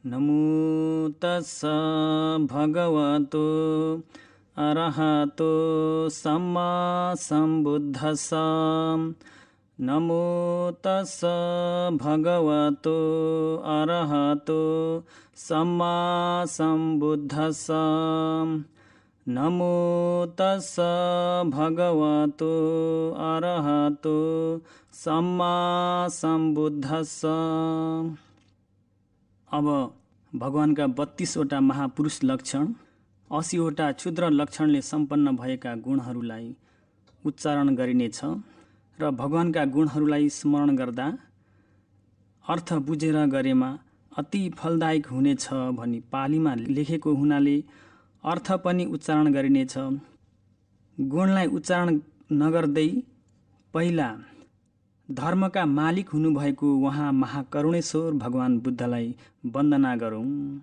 नमो तस्स भगवतो अरहतो सम्मा सम्बुद्धस्स। नमो तस्स भगवतो अरहतो सम्मा सम्बुद्धस्स। नमो तस्स भगवतो अरहतो सम्मा सम्बुद्धस्स। अब भगवानका 32वटा महापुरुष लक्षण, 80वटा क्षुद्र लक्षणले सम्पन्न भएका गुणहरूलाई उच्चारण गरिनेछ र भगवानका गुणहरूलाई स्मरण गर्दा अर्थ बुझेर गरेमा अति फलदायक हुनेछ भनी पालीमा लेखेको हुनाले अर्थ पनि उच्चारण गरिनेछ। गुणलाई उच्चारण नगर्दै पहिला धर्मका मालिक हुनुभएको उहाँ महाकरुणेश्वर भगवान बुद्धलाई वन्दना गरौँ।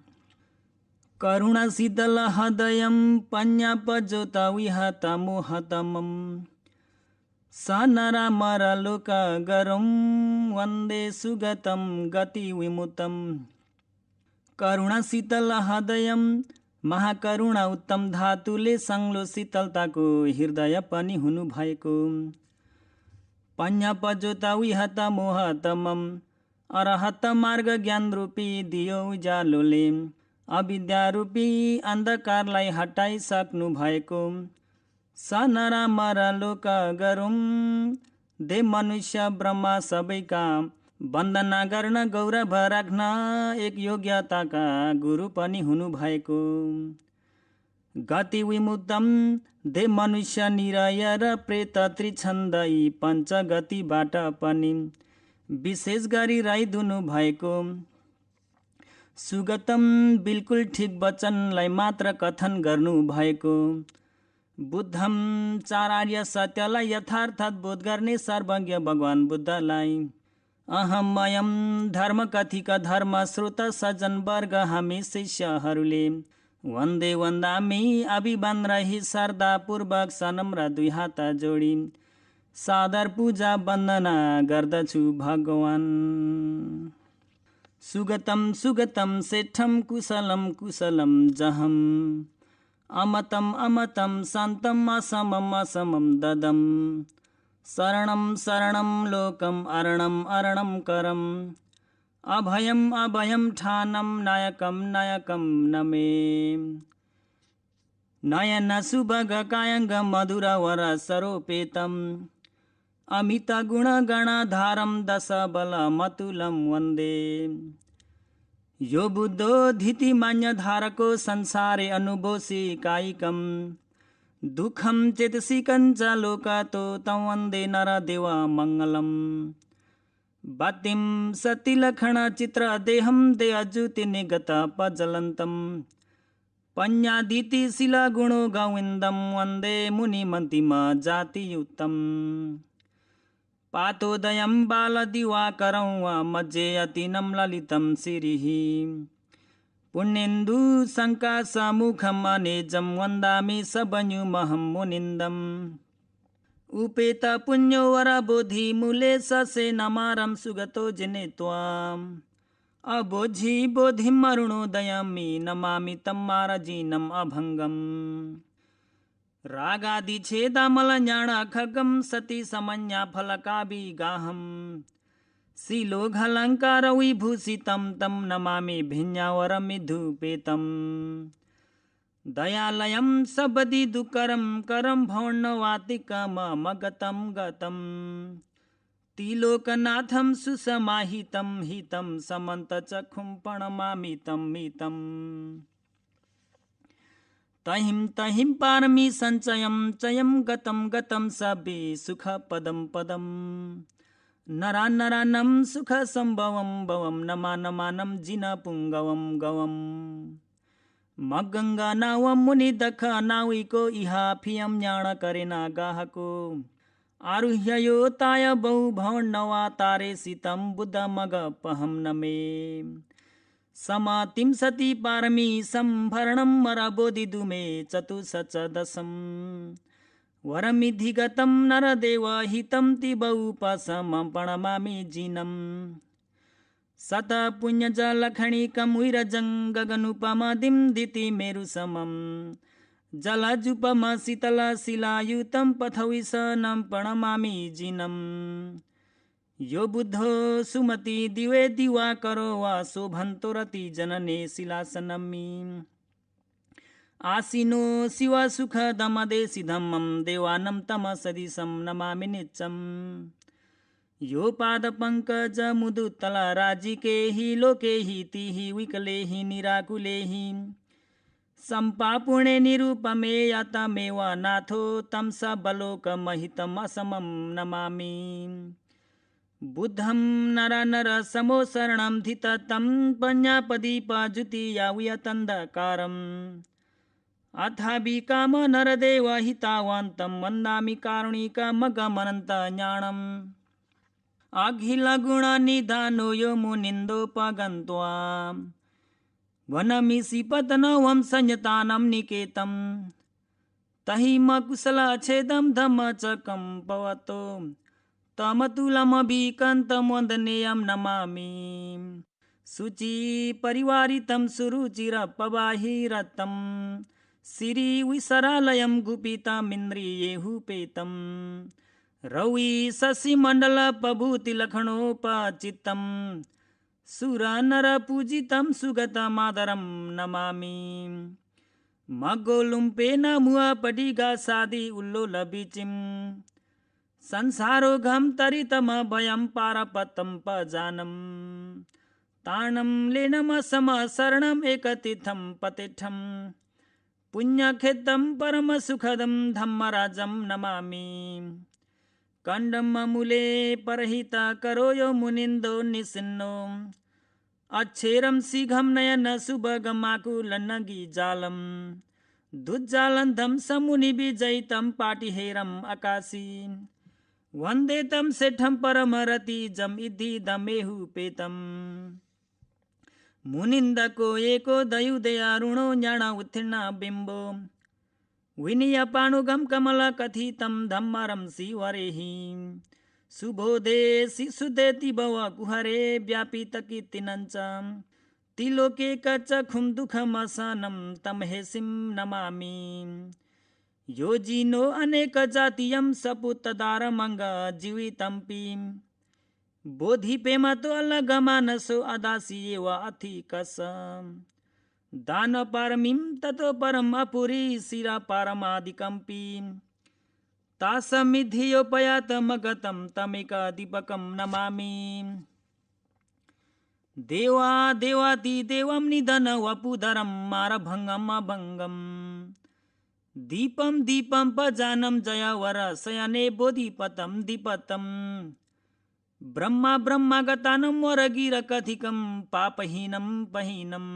करुणाशीतल हृदयं पञ्चपज्योतविहतमोहतमं सनरमरलोकगरं वन्दे सुगतं गतिविमुक्तं। करुणाशीतल हृदयं महाकरुणा उत्तम धातुले संलो शीतलताको हृदय पनि हुनुभएको। पञ्चपज्योतविहत मोहतमं अरहत मार्ग ज्ञान रूपी दियो उज्यालोले अविद्या रूपी अन्धकारलाई हटाइसक्नु भएको। सनरमरलोक गरौँ दे मनुष्य ब्रह्मा सबैका वन्दना गर्न गौरव राख्न एक योग्यताका गुरु पनि हुनुभएको। गति विमुक्तम दे मनुष्य निरय र प्रेत त्रिछन्द यी पञ्चगतिबाट पनि विशेष गरी रहिदिनु भएको। सुगतम बिल्कुल ठिक वचनलाई मात्र कथन गर्नु भएको। बुद्धम चारार्य सत्यलाई यथार्थ बोध गर्ने सर्वज्ञ भगवान बुद्धलाई। अहम मयम धर्म कथिक धर्म श्रोत सज्जन वर्ग हामी शिष्यहरूले वन्दे वन्दामी अभिमान रही श्रद्धापूर्वक सनम्र दुई हात जोडी सादर पूजा वन्दना गर्दछु भगवान। सुगतम सुगतम सेठम कुशलम कुशलम जहम अमतम अमतम शान्तम असमम असमम ददम शरणम शरणम लोकम अरणम अरणम करम अभयम अभयम ठानम नायकम नायकम नमे। नयन सुभग कायंग मधुर वर सरोपेतम अमित गुण गणाधारम दश बल मतुलम वन्दे। यो बुद्धो धीति मान्य धारको संसारे अनुभोषि कायिकम दुःखम चेतसि कञ्च लोकतो तं वन्दे नरदेव मङ्गलम्। बातिम सतिलक्षण चित्र देहम दे अजुति निगत पजलंतम पञ्चादिति शिला गुणो गोविंदम वन्दे मुनिमन्तिम जातियुक्तम। पातोदयं बालदिवाकरं वा मध्ये अतिनं ललितं शिरिः पुण्येन्दु शङ्कासमुखम् अनेजं वन्दामि सबन्युमहं मुनिन्दम्। उपेत पुण्यो वरबोधि मूले ससे नमारं सुगतो जिनेत्वाम् अबोधि बोधिम् अरुणोदयमि नमामि तं मारजीनम् अभङ्गम्। रागादि छेदामल ज्ञान खगं सती समन्या फलकाभिगाहं शिलोघलङ्कार विभूषितं तं नमामि भिन्यावरमिधुपेतम्। दयालयं सबदि दुःकरं करं भौर्णवातिकमगतं गतं तिलोकनाथं सुसमाहितं हितं समन्तचक्षुं प्रणमामि तं मितं। तहिं तहिं पारमी संचयं चयं गतं गतं सबि सुख पदं पदं नरा नरानं सुख संभवं भवं नमा नमानं जिन पुंगवं गवं। मगंगा नावं मुनि दख नाविको इहा फियं ज्ञान करेना गाहको आरुह्य यो ताय बहु भौर्णवा तारे सीतं बुद्ध मग पहम नमे। समातिं सती पारमी संभरणं वरबोधि दुमे चतुसचदशं वरमिधिगतं नरदेव हितं तिबौपशमं प्रणमामि जिनं। सत पुण्य जलखणिकं विरजं गगनुपमदिं दिति मेरु समं जलजुपम शीतल शिलायुतं पथविशनं प्रणमामि जिनम् यो बुद्धो सुमति दिवे दिवाकरो वा शोभन्तो रति जनने शिलासनमि आसीनो शिव सुखदमदेशिधम्मं देवानं तमसदिशं नमामि नित्यम् यो पादपङ्कज मुदुत्तल राजिके हि लोके हि तिहि विकले हि निराकुले हि सम्पापुणे निरूपमे यातमेव नाथो तं सबलोकमहितम् असमं नमामि बुद्धं नर समो शरणं धिततं पञ्जापदीपज्युतियावयतन्धकारम् अथाभिकाम नरदेव हितावन्तं वन्दामि कारुणिकमगमनन्तज्ञानम् अखिलगुणनिधानो यो मुनिन्दोपगन्त्वा वनमिषिपतनवं संयतानं निकेतं तहिमकुशलच्छेदं धम्मचकं पवतो तमतुलमभिकन्तं वन्दनेयं नमामि शुचिपरिवारितं सुरुचिरपवाहिरतं श्रीविसरालयं गुपितमिन्द्रियेहुपेतं रवि शशिमण्डलप्रभूतिलक्षणोपचितं सुरनरपूजितं सुगतमादरं नमामि मग्गोलुम्पेन मुअपटिगासादि उल्लोलबीचिं संसारोघं तरितमभयं पारपतं पजानं ताणं लेनमसमशरणम् एकतीर्थं पतिष्ठं पुण्यखेदं परमसुखदं धम्मराजं नमामि कंडममूले परहिता करो यो मुनिंदो निसिन्नो अच्छेरं शीघ्रं नयन सुभगमाकुलन्नगी जालम दुज्जालन्धं समुनिविजयितं पाटिहेरम् आकाशी वन्दे तं सेठं परमरतिजं इद्धिदमेहुपेतं मुनिन्दको एको दयुदयारुणो ज्ञान उत्तीर्ण बिम्बो विनीयपाणुगं कमलकथितं धम्मरं शिवरेहि सुबोधे शिशुदेति भव कुहरे व्यापितकीर्तिनञ्च तिलोके कचखुं दुःखमसनं तं हेसिं नमामि योजिनो अनेक जातीयं सपुतदारमङ्ग जीवितम्पि बोधिपेमतो अलगमानसो अदासी एव अधिकस दान पारमीं ततो परम अपुरी शिरा पारमादिकम्पी तासमिधियोपयातमगतं तमेकदीपकं नमामि देवा देवातिदेवं निधन वपुधरं मारभङ्गम् अभङ्गम् दीपं दीपं पजानं जयवर शयने बोधिपतं दीपतं ब्रह्मा ब्रह्मागतानं वरगिरकथिकं पापहीनं पहीनं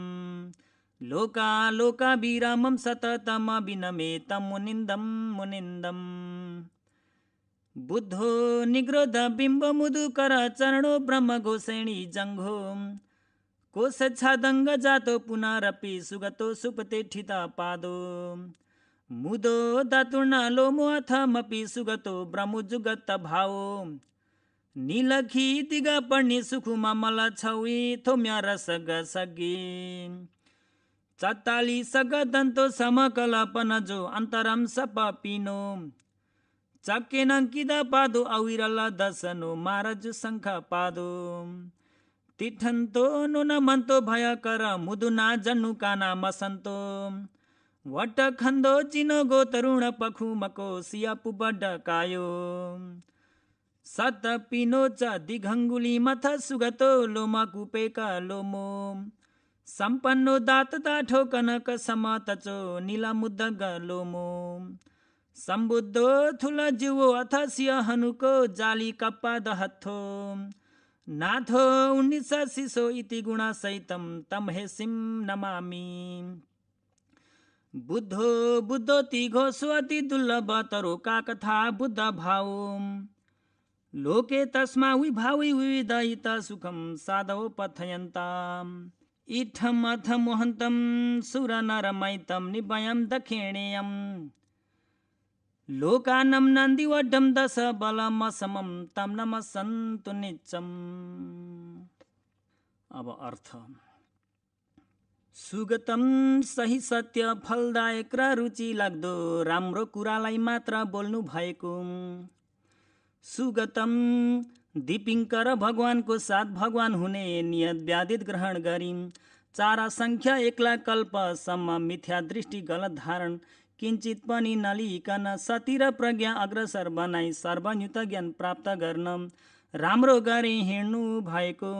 लोका लोकाभिरामं सततमभिनमेतं मुनिन्दं मुनिन्दम् बुद्धो निग्रोध बिम्ब मुदुकर चरणो ब्रह्मघोषेणी जङ्घो कोशच्छादङ्ग जातो पुनरपि सुगतो सुपतिष्ठिता पादो मुदो दातुर्न लोमोऽथमपि सुगतो ब्रह्मजुगत भावो नीलखी दिगपर्णि सुखुममल छवि थोम्य रसग सगी चत्ताली सगदन्तो समकलपनजो अन्तरं सपपिनो चक्केनङ्किद पादो अविरल दशनो मारजु शङ्ख पादो तिठन्तो नुनमन्तो भयकर मुदुना जन्नुकाना मसन्तो वटखन्दो चिनो गो तरुण पखुमको सियापु बड्डकायो सतपिनो च दिघङ्गुली मथ सुगतो लोमकुपेक लोमो सम्पन्नो दातदाठो कनक समतचो नीलमुद्दग लोमो सम्बुद्धो थुल जिवो अथ सिंह हनुको जाली कप्पा दहत्थो नाथो उन्निस शिशो इति गुणसहितं तं हेसिं नमामि बुद्धो बुद्धोति घोषवति दुर्लभ तरो का कथा बुद्ध भावो लोके तस्मा विभावि विविधहित सुखं साधवो पथयन्ताम् इत्थम् अथ मोहन्तं सुरनरमयितं निभयं दक्षिणेयम् लोकानं नन्दिवड्डं दश बलमसमं तं नमस्सन्तु नित्यम् अब अर्थ सुगतम सही सत्य फलदायक र रुचि लाग्दो राम्रो कुरालाई मात्र बोल्नु भएको। सुगतम दीपिङ्कर भगवानको साथ भगवान हुने नियत व्याधित ग्रहण गरी चारा सङ्ख्या 1,00,000 कल्पसम्म मिथ्या दृष्टि गलत धारण किञ्चित पनि नलिकन सती र प्रज्ञा अग्रसर बनाई सर्वयुक्त ज्ञान प्राप्त गर्न राम्रो गरी हिँड्नु भएको।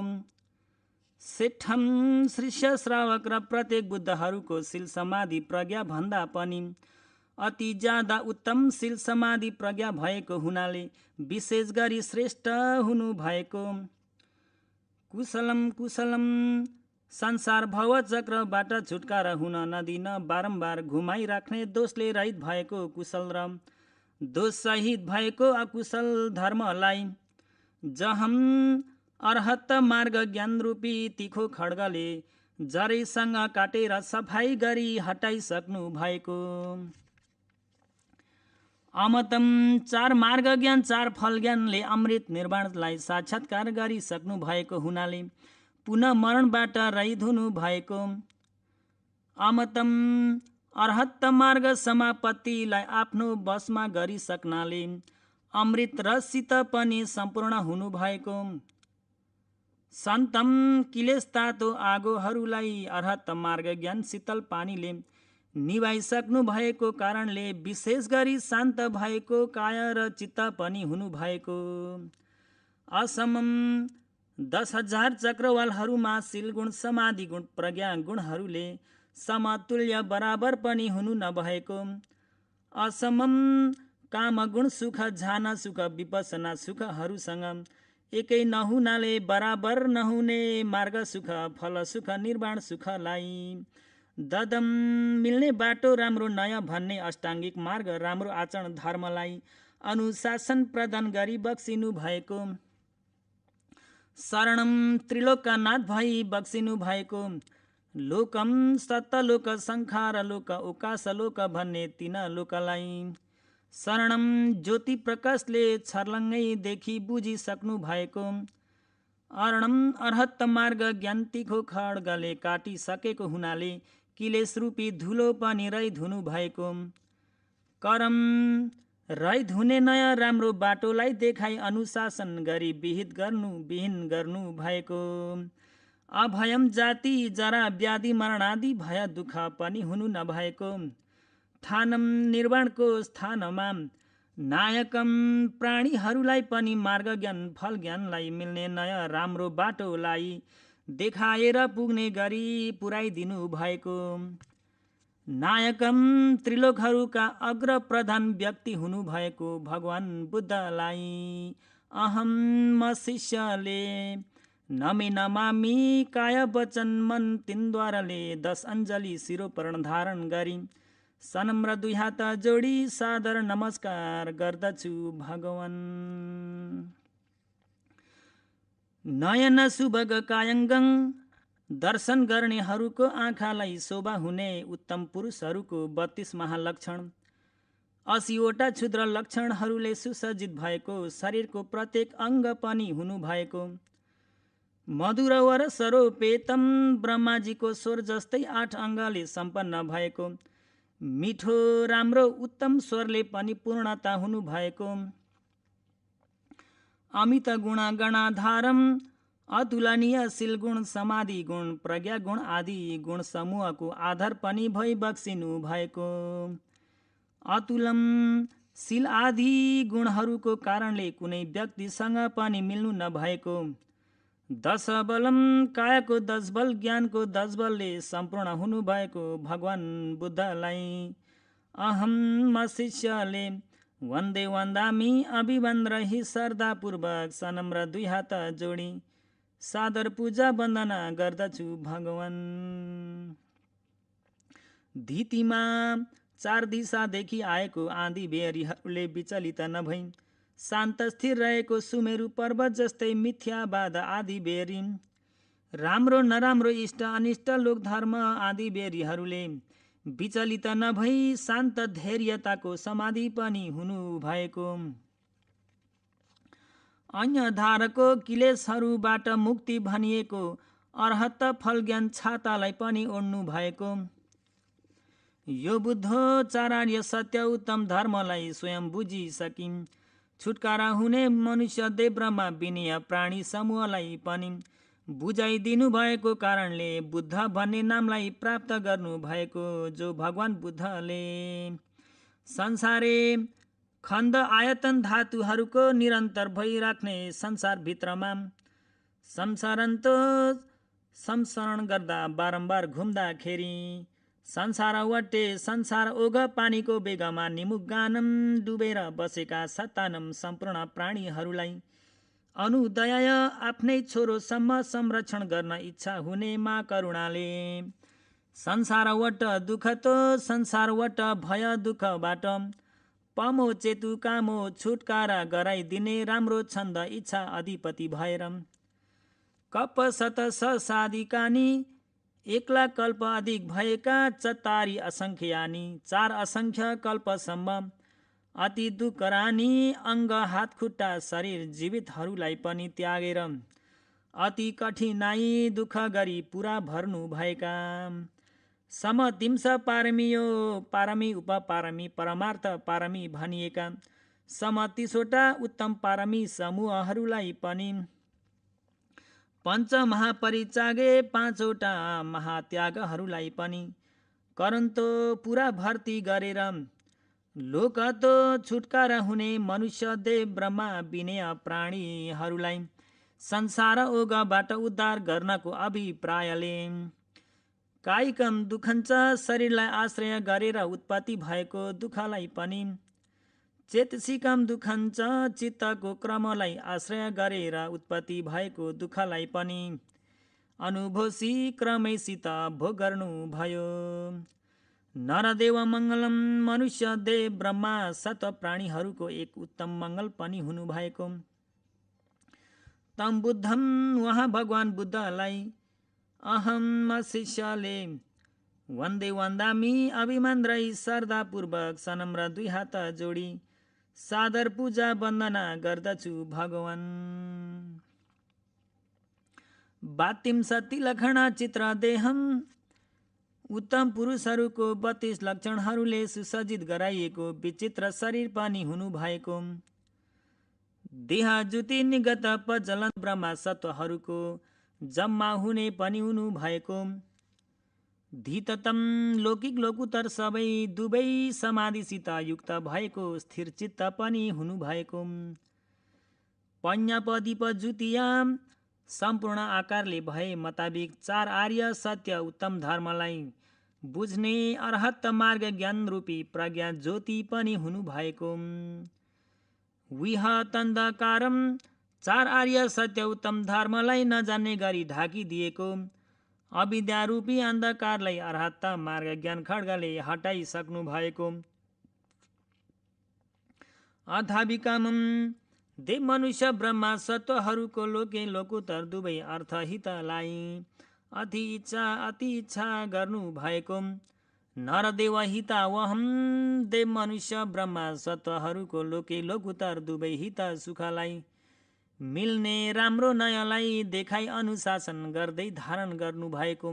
सेठम शिष्य श्रावक र प्रत्येक बुद्धहरूको शील समाधि प्रज्ञा भन्दा पनि अति ज्यादा उत्तम शील समाधि प्रज्ञा भएको हुनाले विशेष गरी श्रेष्ठ हुनु भएको। कुशलम कुशलम संसार भव चक्रबाट छुटकारा हुन नदिन बारम्बार घुमाइराख्ने दोषले रहित भएको कुशल र दोष सहित भएको अकुशल धर्मलाई जहम अर्हत मार्ग ज्ञान रूपी तिखो खड्गले जरैसँग काटेर सफाई गरी हटाइसक्नु भएको। अमतम 4 मार्ग ज्ञान 4 फल ज्ञानले अमृत निर्वाणलाई साक्षात्कार गरिसक्नु भएको हुनाले पुनः मरणबाट रहित हुनु भएको। अमतम अर्हत मार्ग समापत्तिलाई आफ्नो वशमा गरिसक्नाले अमृत रससित पनि सम्पूर्ण हुनु भएको। सन्तम किलेश तातो आगोहरूलाई अर्हत मार्ग ज्ञान शीतल पानीले निभाइसक्नु भएको कारणले विशेष गरी शान्त भएको काया र चित्त पनि हुनु भएको। असमम 10,000 चक्रवालहरूमा शील गुण समाधि गुण प्रज्ञा गुणहरूले समतुल्य बराबर पनि हुनु नभएको। असमम काम गुण सुख झान सुख विपसना सुखहरूसँग एकै नहुनाले बराबर नहुने मार्ग सुख फल सुख निर्वाण सुखलाई ददम मिल्ने बाटो राम्रो नयाँ भन्ने अष्टाङ्गिक मार्ग राम्रो आचरण धर्मलाई अनुशासन प्रदान गरी बक्सिनु भएको। शरणम त्रिलोकका नाथ भई बक्सिनु भएको। लोकम सत्तलोक संखार लोक ओकाश लोक भन्ने 3 लोकलाई शरणम ज्योति प्रकाशले छर्लङ्गै देखि बुझिसक्नु भएको। अरणम अर्हत मार्ग ज्ञान तिखो खड्गले काटिसकेको हुनाले किलेश रूपी धुलो पनि रहित हुनु भएको। करम रहित हुने नयाँ राम्रो बाटोलाई देखाई अनुशासन गरी विहिन गर्नु भएको। अभयम जाति जरा व्याधि मरणादि भय दुःख पनि हुनु नभएको। थानम निर्वाणको स्थानमा नायकम प्राणीहरूलाई पनि मार्ग ज्ञान फल ज्ञानलाई मिल्ने नयाँ राम्रो बाटोलाई देखाएर पुग्ने गरी पुर्याइदिनु भएको। नायकम त्रिलोकहरूका अग्र प्रधान व्यक्ति हुनु भएको भगवान बुद्धलाई अहम म शिष्यले नमे नमामि काय वचन मन तिनद्वाराले 10 अञ्जली शिरोपर्ण धारण गरी सनम्र 2 हात जोडी सादर नमस्कार गर्दछु भगवान। नयन सुभग कायङ्गङ दर्शन गर्नेहरूको आँखालाई शोभा हुने उत्तम पुरुषहरूको 32 महालक्षण 80वटा क्षुद्र लक्षणहरूले सुसज्जित भएको शरीरको प्रत्येक अङ्ग पनि हुनु भएको। मधुर वर सरोपेतम ब्रह्माजीको स्वर जस्तै 8 अङ्गले सम्पन्न भएको मिठो राम्रो उत्तम स्वरले पनि पूर्णता हुनु भएको। अमित गुण गणाधारम अतुलनीय शील गुण समाधि गुण प्रज्ञा गुण आदि गुण समूहको आधार पनि भई बक्सिनु भएको। अतुलम शील आदि गुणहरूको कारणले कुनै व्यक्तिसँग पनि मिल्नु नभएको। 10 बलम कायको 10 बल ज्ञानको 10 बलले सम्पूर्ण हुनु भएको भगवान बुद्धलाई अहम म शिष्यले वन्दे वन्दामी अभिवन्द रही श्रद्धापूर्वक सनम्र 2 हात जोडी सादर पूजा वन्दना गर्दछु भगवान। धितीमा 4 दिशादेखि आएको आँधी बेहरीहरूले विचलित नभई शान्त स्थिर रहेको सुमेरु पर्वत जस्तै मिथ्यावाद आदि बेरी राम्रो नराम्रो इष्ट अनिष्ट लोक धर्म आदि बेरीहरूले विचलित नभई शान्त धैर्यताको समाधि पनि हुनु भएको। अन्य धारको किलेशहरूबाट मुक्ति भनिएको अर्हत फल ज्ञान छातालाई पनि ओढ्नु भएको। यो बुद्धोचार्य सत्य उत्तम धर्मलाई स्वयं बुझिसकिन्। छुटकारा हुने मनुष्य देव ब्रह्मा विनय प्राणी समूहलाई पनि बुझाइदिनु भएको कारणले बुद्ध भन्ने नामलाई प्राप्त गर्नु भएको। जो भगवान बुद्धले संसारे खण्ड आयतन धातुहरूको निरन्तर भइराख्ने संसारभित्रमा संसरण गर्दा बारम्बार घुम्दाखेरि संसार वटे संसार ओघ पानीको बेगमा निमुगानम डुबेर बसेका सत्तानम सम्पूर्ण प्राणीहरूलाई अनुदय आफ्नै छोरोसम्म संरक्षण गर्न इच्छा हुने मा करुणाले संसारवट दुःखतो संसारवट भय दुःखबाट पमो चेतु कामो छुटकारा गराइदिने राम्रो छन्द इच्छा अधिपति भएर कप सत सादिकानी 1,00,000 कल्प अधिक भएका चतारी असङ्ख्यानी 4 असङ्ख्य कल्पसम्म अति दुःखरानी अङ्ग हात खुट्टा शरीर जीवितहरूलाई पनि त्यागेर अति कठिनाई दुःख गरी पुरा भर्नु भएका समतिंस पारमियो पारमी उपपारमी परमार्थ पारमी भनिएका 30वटा उत्तम पारमी समूहहरूलाई पनि पञ्च महापरिचागे 5वटा महात्यागहरूलाई पनि करन्तो पुरा भर्ती गरेर लोकतो छुटकारा हुने मनुष्य देव ब्रह्मा विनय प्राणीहरूलाई संसार ओघबाट उद्धार गर्नको अभिप्रायले कायिकम दुखञ्च शरीरलाई आश्रय गरेर उत्पत्ति भएको दुःखलाई पनि चेतसिकम दुखञ्च चित्तको क्रमलाई आश्रय गरेर उत्पत्ति भएको दुःखलाई पनि अनुभूति क्रमैसित भोग गर्नु भयो। नरदेव मङ्गलम मनुष्य देव ब्रह्मा सत्व प्राणीहरूको एक उत्तम मङ्गल पनि हुनुभएको। तम बुद्धम उहाँ भगवान बुद्धलाई अहम शिष्यले वन्दे वन्दामी अभिमन्त्रै श्रद्धापूर्वक सनम्र 2 हात जोडी सादर पूजा वन्दना गर्दछु भगवान। बातिम सती लक्षण चित्र देहम उत्तम पुरुषहरूको 32 लक्षणहरूले सुसज्जित गराइएको विचित्र शरीर पनि हुनु भएको। देह जुति निगत प्रज्वलन ब्रह्मा सत्वहरूको जम्मा हुने पनि हुनु भएको। धीततम लौकिक लोकुतर सबै दुवै समाधिसित युक्त भएको स्थिर चित्त पनि हुनु भएको। पञ्चपदीप जुतिया सम्पूर्ण आकारले भए मुताबिक 4 आर्य सत्य उत्तम धर्मलाई बुझ्ने अर्हत मार्ग ज्ञान रूपी प्रज्ञा ज्योति पनि हुनु भएको। विहतन्धकारम 4 आर्य सत्य उत्तम धर्मलाई नजान्ने गरी ढाकिदिएको अविद्यारूपी अन्धकारलाई अर्हत मार्ग ज्ञान खड्गले हटाइसक्नु भएको। अथाविकामम देव मनुष्य ब्रह्मा सत्वहरूको लोके लोकुतर दुवै अर्थहितलाई अति इच्छा गर्नु भएको। नरदेव हितावहम देव मनुष्य ब्रह्मा सत्वहरूको लोके लोकुतर दुवै हित सुखलाई मिल्ने राम्रो नयाँलाई देखाई अनुशासन गर्दै धारण गर्नु भएको।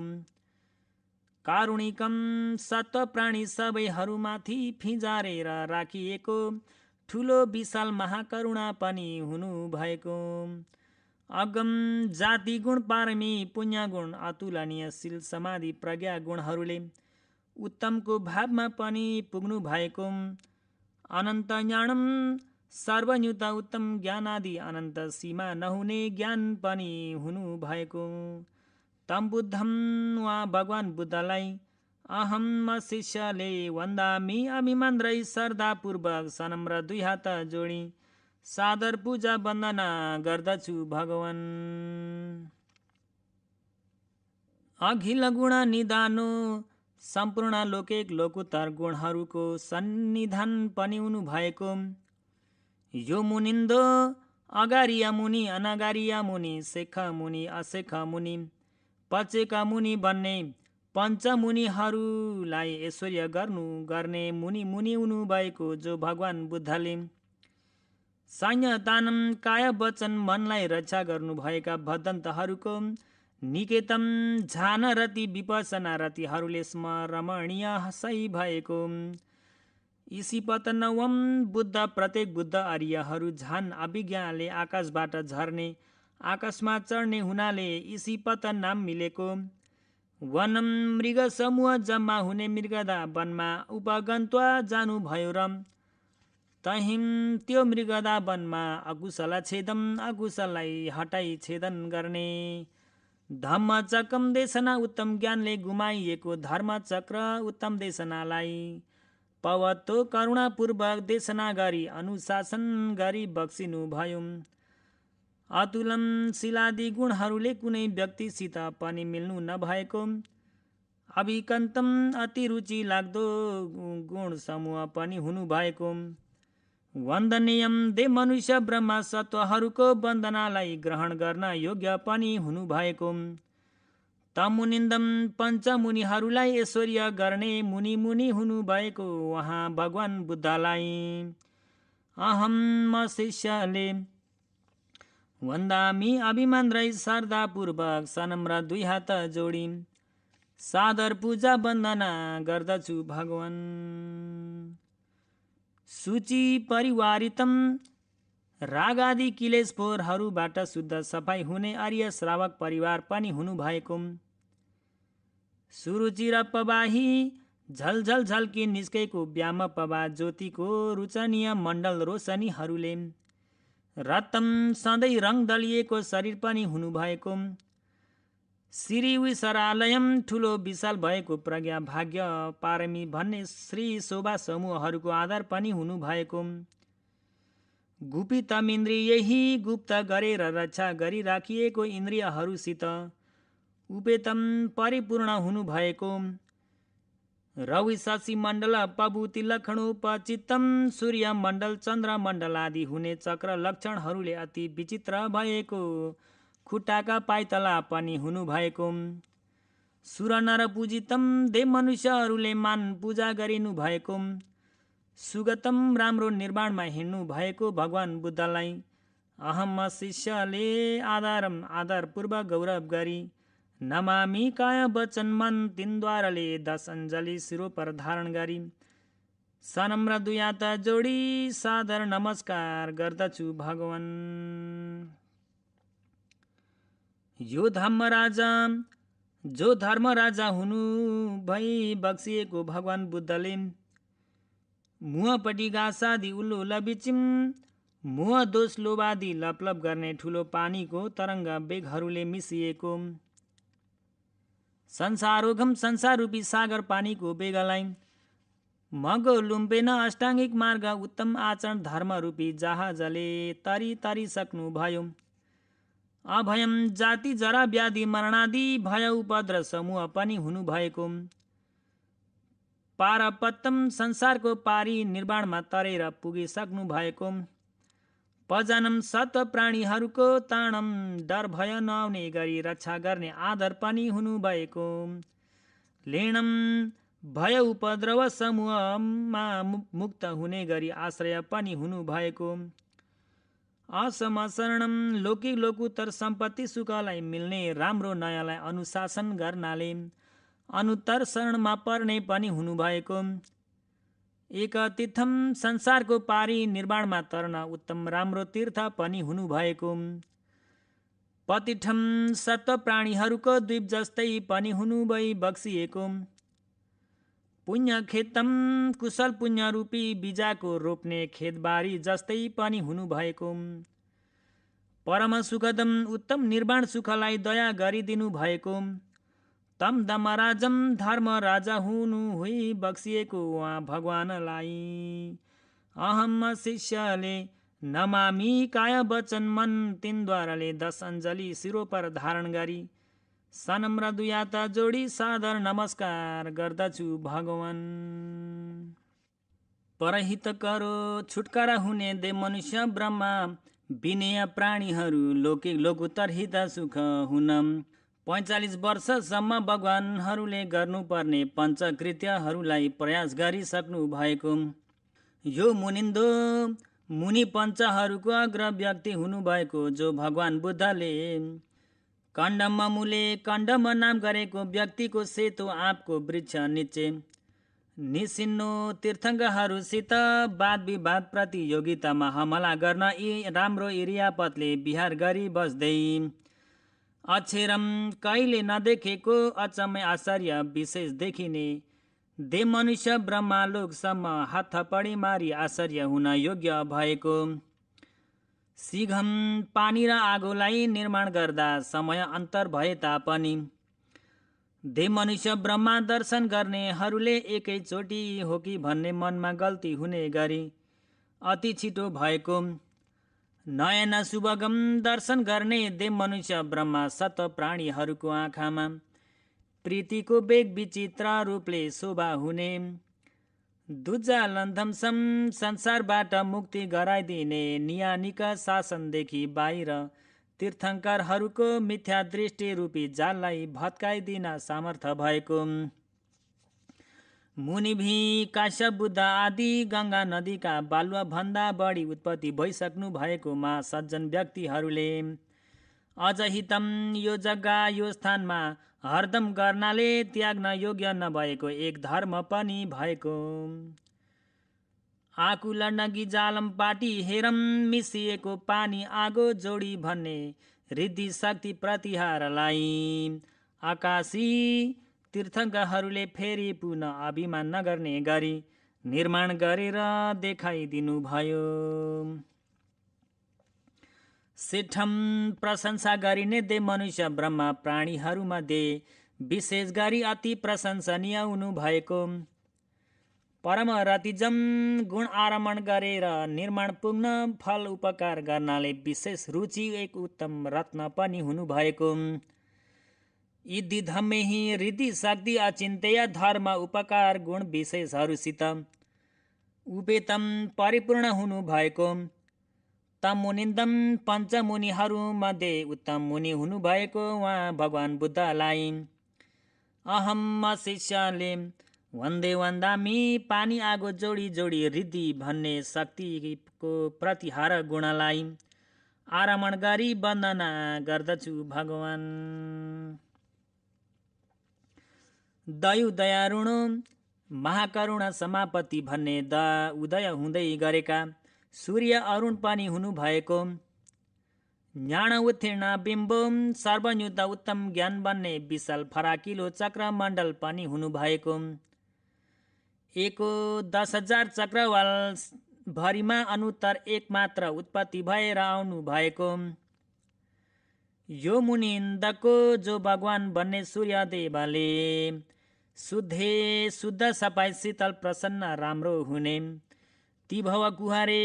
कारुणिकम सत्व प्राणी सबैहरूमाथि फिजारेर राखिएको ठुलो विशाल महाकरुणा पनि हुनु भएको। अगम जाति गुण पारमी पुण्य गुण अतुलनीयशील समाधि प्रज्ञा गुणहरूले उत्तमको भावमा पनि पुग्नु भएको। अनन्त ज्ञानम सर्वन्युत उत्तम ज्ञान आदि अनन्त सीमा नहुने ज्ञान पनि हुनु भएको। तम बुद्धम वा भगवान बुद्धलाई अहम शिष्यले वन्दामी अभिमन्त्रै श्रद्धापूर्वक सनम्र 2 हात जोडी सादर पूजा वन्दना गर्दछु भगवान। अखिल गुण निदानो सम्पूर्ण लौकिक लोकुतर गुणहरूको सन्निधान पनि हुनु भएको। यो मुनिन्दो अगारिया मुनि अनगारिया मुनि शेख मुनि अशेख मुनि पचेका मुनि भन्ने पञ्चमुनिहरूलाई ऐश्वर्य गर्ने मुनि हुनु भएको। जो भगवान बुद्धले संयतानम काय वचन मनलाई रक्षा गर्नुभएका भदन्तहरूको निकेतम झान रति विपसना रतिहरूले स्मरणीय सही भएको। इसिपतनवम बुद्ध प्रत्येक बुद्ध आर्यहरू झन् अभिज्ञाले आकाशबाट झर्ने आकाशमा चढ्ने हुनाले इसिपतन नाम मिलेको। वनम मृग समूह जम्मा हुने मृगदा वनमा उपगन्त्वा जानुभयो र तहिम त्यो मृगदा वनमा अकुशल छेदम अकुशललाई हटाई छेदन गर्ने। धम्म चक्रम देशना उत्तम ज्ञानले गुमाइएको धर्म चक्र उत्तम देशनालाई पवतो करुणापूर्वक देशना गरी अनुशासन गरी बक्सिनु भयो। अतुलम शिलादि गुणहरूले कुनै व्यक्तिसित पनि मिल्नु नभएको अभिकन्तम अति रुचि लाग्दो गुण समूह पनि हुनु भएको। वन्दनीयम दे मनुष्य ब्रह्मा सत्वहरूको वन्दनालाई ग्रहण गर्न योग्य पनि हुनु भएको। तमुनिन्दम पञ्चमुनिहरूलाई ऐश्वर्य गर्ने मुनि मुनि हुनु भएको उहाँ भगवान बुद्धलाई अहम म शिष्यले वन्दामी अभिमान रही श्रद्धापूर्वक सनम्र दुई हात जोडी सादर पूजा वन्दना गर्दछु भगवान। सूची परिवारितम रागादि किलेश फोरहरूबाट शुद्ध सफाई हुने आर्य श्रावक परिवार पनि हुनु भएको। सुरुचि र पवाही झलझल झल्की निस्केको व्याम पवा ज्योतिको रुचनीय मण्डल रोशनीहरूले रत्तम सधैँ रङ दलिएको शरीर पनि हुनु भएको। श्री विसरालयम ठुलो विशाल भएको प्रज्ञा भाग्य पारमी भन्ने श्री शोभा समूहहरूको आधार पनि हुनु भएको। गुपितम इन्द्रियही गुप्त गरेर रक्षा गरिराखिएको इन्द्रियहरूसित उपेतम परिपूर्ण हुनु भएको। रवि शशि मण्डल पबुति लक्षणोपचितम सूर्य मण्डल चन्द्र मण्डल आदि हुने चक्र लक्षणहरूले अति विचित्र भएको खुट्टाका पाइतला पनि हुनु भएको। सुर नर पूजितम दे मनुष्यहरूले मान पूजा गरिनु भएको। सुगतम राम्रो निर्माणमा हिँड्नु भएको भगवान बुद्धलाई अहम शिष्यले आदरपूर्वक गौरव गरी नमामि काय वचन मन तिनद्वाराले 10 अञ्जली शिरो पर धारण गरी सनम्र दुई हात जोडी सादर नमस्कार गर्दछु भगवान। यो धर्म राजा हुनु भई बक्सिएको भगवान बुद्धले मुहपट्टि घाँसादि उल्लु लबिचिम मुह दोष लोभादि लपलप गर्ने ठुलो पानीको तरङ्ग बेगहरूले मिसिएको संसारोघम संसार रूपी सागर पानीको बेगलाई मगो लुम्पेन अष्टाङ्गिक मार्ग उत्तम आचरण धर्म रूपी जहाजले तरी तरी सक्नु भयो। अभयम जाति जरा व्याधि मरणादि भय उपद्र समूह पनि हुनु भएको। पारपत्तम संसारको पारी निर्माणमा तरेर पुगिसक्नु भएको। पजनम सत्व प्राणीहरूको ताणम डर भय नआउने गरी रक्षा गर्ने आदर पनि हुनु भएको। लेणम भय उपद्रव समूहमा मुक्त हुने गरी आश्रय पनि हुनु भएको। असमशरणम लौकिक लोकुत्तर सम्पत्ति सुखलाई मिल्ने राम्रो नयाँलाई अनुशासन गर्नाले अनुत्तर शरणमा पर्ने पनि हुनु भएको। एक तीर्थम संसारको पारी निर्माणमा तर्न उत्तम राम्रो तीर्थ पनि हुनु भएको। पतिठम सत्व प्राणीहरूको द्वीप जस्तै पनि हुनु भई बक्सिएको। पुण्य खेतम कुशल पुण्य रूपी बिजाको रोप्ने खेतबारी जस्तै पनि हुनु भएको। परम सुखदम उत्तम निर्माण सुखलाई दया गरिदिनु भएको। तम दमराजम धर्म राजा हुनु हुई बक्सिएको उहाँ भगवानलाई अहम शिष्यले नमामि काय वचन मन तिनद्वाराले 10 अञ्जली शिरो पर धारण गरी सनम्र दुई हात जोडी सादर नमस्कार गर्दछु भगवान। परहित करो छुटकारा हुने दे मनुष्य ब्रह्मा विनय प्राणीहरू लौकिक लोकुत्तर हित सुख हुन 45 वर्षसम्म भगवानहरूले गर्नुपर्ने पञ्चकृत्यहरूलाई प्रयास गरिसक्नु भएको। यो मुनिन्दो मुनि पञ्चहरूको अग्र व्यक्ति हुनुभएको जो भगवान बुद्धले कण्डम मूले कण्डम नाम गरेको व्यक्तिको सेतो आँपको वृक्ष निचे निसिन्नो तीर्थङ्करहरूसित वाद विवाद प्रतियोगितामा हमला गर्न राम्रो इरियापतले विहार गरी बस्दै अक्षरम कहिले नदेखेको अचम्मै आश्चर्य विशेष देखिने दे मनुष्य ब्रह्मालोकसम्म हात थपडी मारी आश्चर्य हुन योग्य भएको सिघम पानी र आगोलाई निर्माण गर्दा समय अन्तर भए तापनि दे मनुष्य ब्रह्मा दर्शन गर्नेहरूले एकैचोटि हो कि भन्ने मनमा गल्ती हुने गरी अति छिटो भएको नयन शुभगम दर्शन गर्ने दे मनुष्य ब्रह्मा सत प्राणीहरूको आँखामा प्रीतिको बेग विचित्र रूपले शोभा हुने दुजालन्धमसम संसारबाट मुक्ति गराइदिने नियानिक शासनदेखि बाहिर तीर्थङ्करहरूको मिथ्या दृष्टि रूपी जाललाई भत्काइदिन सामर्थ्य भएको मुनिभी काश्यप बुद्ध आदि गङ्गा नदीका बालुवा भन्दा बढी उत्पत्ति भइसक्नु भएकोमा सज्जन व्यक्तिहरूले अझ हितम यो जग्गा यो स्थानमा हरदम गर्नाले त्याग्न योग्य नभएको एक धर्म पनि भएको आकुल नगी जालम पाटी हेरम मिसिएको पानी आगो जोडी भन्ने रिद्धि शक्ति प्रतिहारलाई आकाशी तीर्थङ्करहरूले फेरि पुनः अभिमान नगर्ने गरी निर्माण गरेर देखाइदिनु भयो। सेठम प्रशंसा गरिने दे मनुष्य ब्रह्मा प्राणीहरूमध्ये विशेष गरी अति प्रशंसनीय हुनु भएको परम रतिजम गुण आरमण गरेर निर्माण पुग्न फल उपकार गर्नाले विशेष रुचि एक उत्तम रत्न पनि हुनु भएको इद्धि धम्मेहि रिद्धि शक्ति अचिन्त्य धर्म उपकार गुण विशेषहरूसित उपेतम परिपूर्ण हुनु भएको तम मुनिन्दम पञ्चमुनिहरूमध्ये उत्तम मुनि हुनु भएको उहाँ भगवान बुद्धलाई अहम शिष्यले वन्दे वन्दामी पानी आगो जोडी जोडी रिद्धि भन्ने शक्तिको प्रतिहार गुणलाई आरमण गरी वन्दना गर्दछु भगवान। दयु दयारुण महाकरुणा समापति भन्ने उदय हुँदै गरेका सूर्य अरुण पनि हुनु भएको ज्ञान उत्तीर्ण बिम्ब सर्वयुक्त उत्तम ज्ञान बन्ने विशाल फराकिलो चक्र मण्डल पनि हुनु भएको एको 10,000 चक्रवाल भरिमा अनुत्तर एक मात्र उत्पत्ति भएर आउनु भएको यो मुनिन्दको जो भगवान बन्ने सूर्यदेवले शुद्ध सफाई शीतल प्रसन्न राम्रो हुने त्रिभव कुहारे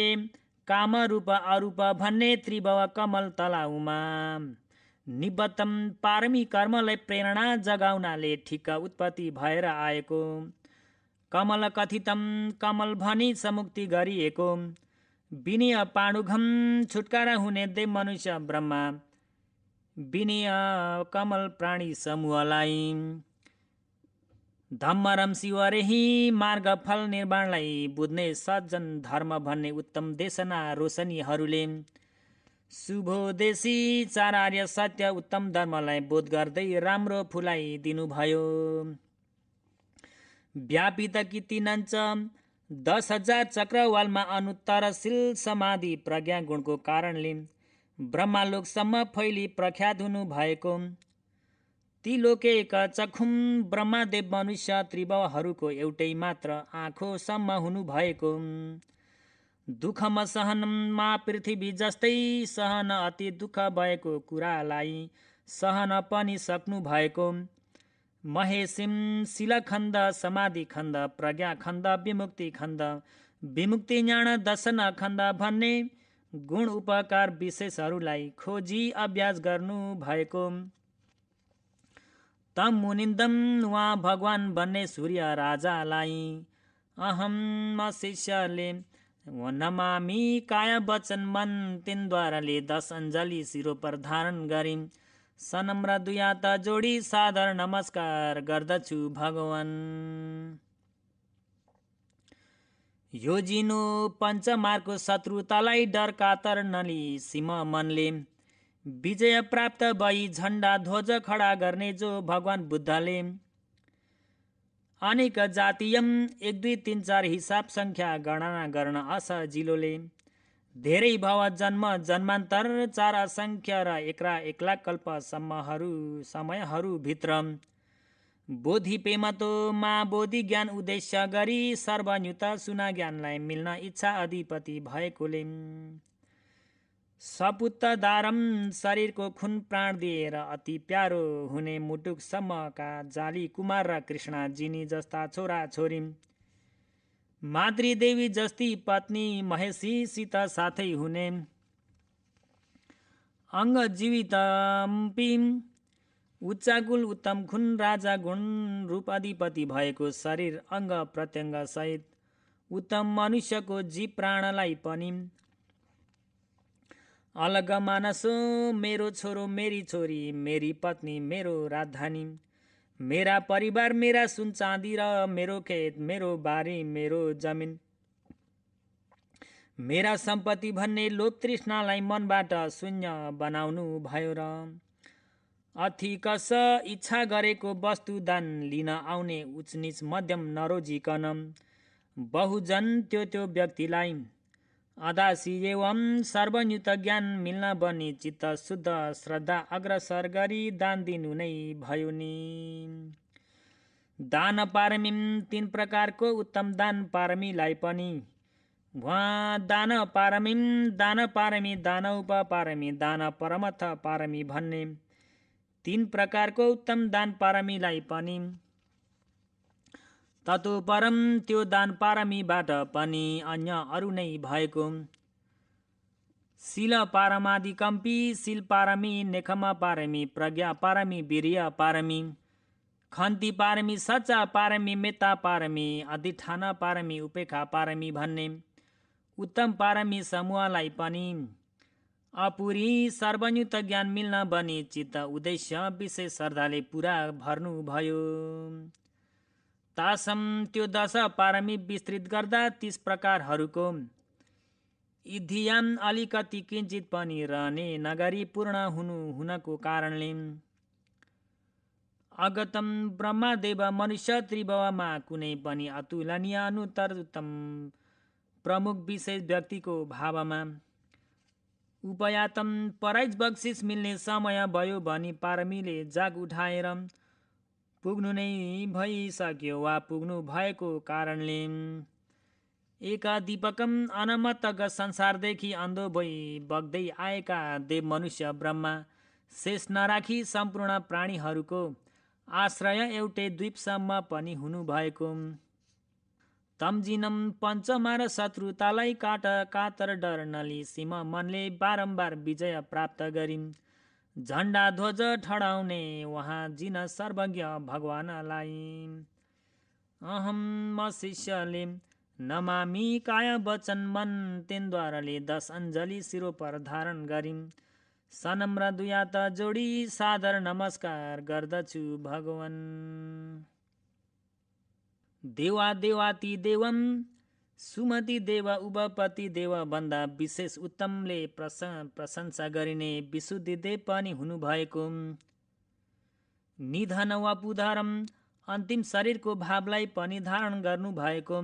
काम रूप अरूप भन्ने त्रिभव कमल तलाउमा निबद्धम पारमी कर्मलाई प्रेरणा जगाउनाले ठिक्क उत्पत्ति भएर आएको कमल कथितम कमल भनी समुक्ति गरिएको विनय पाणुघम छुटकारा हुने देव मनुष्य ब्रह्मा विनय कमल प्राणी समूहलाई धम्मरम शिवरेही मार्ग फल निर्माणलाई बुझ्ने सज्जन धर्म भन्ने उत्तम देशना रोशनीहरूले शुभोदेशी चारार्य सत्य उत्तम धर्मलाई बोध गर्दै राम्रो फुलाइदिनु भयो। व्यापित कितिनञ्च 10,000 चक्रवालमा अनुत्तरशील समाधि प्रज्ञा गुणको कारणले ब्रह्मालोकसम्म फैली प्रख्यात हुनु भएको ती लोकेका चखुम ब्रह्मदेव मनुष्य त्रिभवहरूको एउटै मात्र आँखोसम्म हुनु भएको दुःखमा सहनमा पृथ्वी जस्तै सहन अति दुःख भएको कुरालाई सहन पनि सक्नु भएको महेशिम शिलखण्ड समाधि खण्ड प्रज्ञा खण्ड विमुक्ति खण्ड विमुक्ति ज्ञान दर्शन खण्ड भन्ने गुण उपकार विशेषहरूलाई खोजी अभ्यास गर्नु भएको तम मुनिन्दम उहाँ भगवान भन्ने सूर्य राजालाई अहम शिष्यले नमामि काय वचन मन तिनद्वाराले 10 अञ्जली शिरो पर धारण गरी सनम्र दुई हात जोडी सादर नमस्कार गर्दछु भगवान। यो जिनो पञ्चमार्गको शत्रुतालाई डर कातर नली सिम मनले विजय प्राप्त भई झण्डा ध्वज खडा गर्ने जो भगवान बुद्धले अनेक जातीयम 1 2 3 4 हिसाब संख्या गणना गर्न असजिलोले धेरै भव जन्म जन्मान्तर 4 असंख्य र 1 लाख कल्पसम्महरू समयहरूभित्र बोधि पेमतो मा बोधि ज्ञान उद्देश्य गरी सर्वन्युत सुना ज्ञानलाई मिल्न इच्छा अधिपति भएकोले सपुत्त दारम शरीरको खुन प्राण दिएर अति प्यारो हुने मुटुकसम्मका जाली कुमार र कृष्ण जिनी जस्ता छोरा छोरी मातृदेवी जस्ती पत्नी महेशीसित साथै हुने अङ्ग जीवित उच्चाकुल उत्तम खुन राजा गुण रूप अधिपति भएको शरीर अङ्ग प्रत्यङ्ग सहित उत्तम मनुष्यको जीव प्राणलाई पनि अलग मानसो मेरो छोरो मेरी छोरी मेरी पत्नी मेरो राजधानी मेरा परिवार मेरा सुन चाँदी र मेरो खेत मेरो बारी मेरो जमिन मेरा सम्पत्ति भन्ने लोभ तृष्णालाई मनबाट शून्य बनाउनु भयो र अथिकस इच्छा गरेको वस्तु दान लिन आउने उचनिच मध्यम नरोजिकन बहुजन त्यो व्यक्तिलाई अदासी एवं सर्वन्युत ज्ञान मिल्न बनी चित्त शुद्ध श्रद्धा अग्रसर गरी दान दिनु नै भयो नि। दान पारमी 3 प्रकारको उत्तम दान पारमीलाई पनि वहाँ दान पारमी दान उपपारमी दान परमथ पारमी भन्ने 3 प्रकारको उत्तम दान पारमीलाई पनि ततोपरम त्यो दान पारमीबाट पनि अन्य अरू नै भएको शील पारमादिकम्पी शील पारमी नेखमा पारमी प्रज्ञा पारमी वीर्य पारमी खन्ती पारमी सच्चा पारमी मेता पारमी अधिष्ठान पारमी उपेक्षा पारमी भन्ने उत्तम पारमी समूहलाई पनि अपुरी सर्वन्युत ज्ञान मिल्न बनी चित्त उद्देश्य विशेष श्रद्धाले पुरा भर्नु भयो। तासम त्यो 10 पारमी विस्तृत गर्दा 30 प्रकारहरूको इधियाम अलिकति किञ्चित पनि रहने नगरी पूर्ण हुनको कारणले अगतम ब्रह्मदेव मनुष्य त्रिभुवनमा कुनै पनि अतुलनीय अनुत्तर उत्तम प्रमुख विशेष व्यक्तिको भावमा उपयातम पराइज बक्सिस मिल्ने समय भयो भनी पारमीले जाग उठाएर पुग्नु नै भइसक्यो वा पुग्नु भएको कारणले एका दीपकम अनमतक संसारदेखि अन्धो भई बग्दै आएका देव मनुष्य ब्रह्मा शेष नराखी सम्पूर्ण प्राणीहरूको आश्रय एउटै द्वीपसम्म पनि हुनु भएको तमजिनम पञ्चमा र शत्रुतालाई कातर डर नली सीम मनले बारम्बार विजय प्राप्त गरिन् झण्डा ध्वज ठडाउने वहाँ जिन सर्वज्ञ भगवानलाई अहम म शिष्यले नमामि काय वचन मन तेनद्वाराले 10 अञ्जली शिरोपर धारण गरिन् सनम्र दुयात जोडी सादर नमस्कार गर्दछु भगवान। देवा देवाती देवम सुमति देव उपपति देव भन्दा विशेष उत्तमले प्रशंसा गरिने विशुद्धि देव पनि हुनुभएको निधन वा पुधरम अन्तिम शरीरको भावलाई पनि धारण गर्नु भएको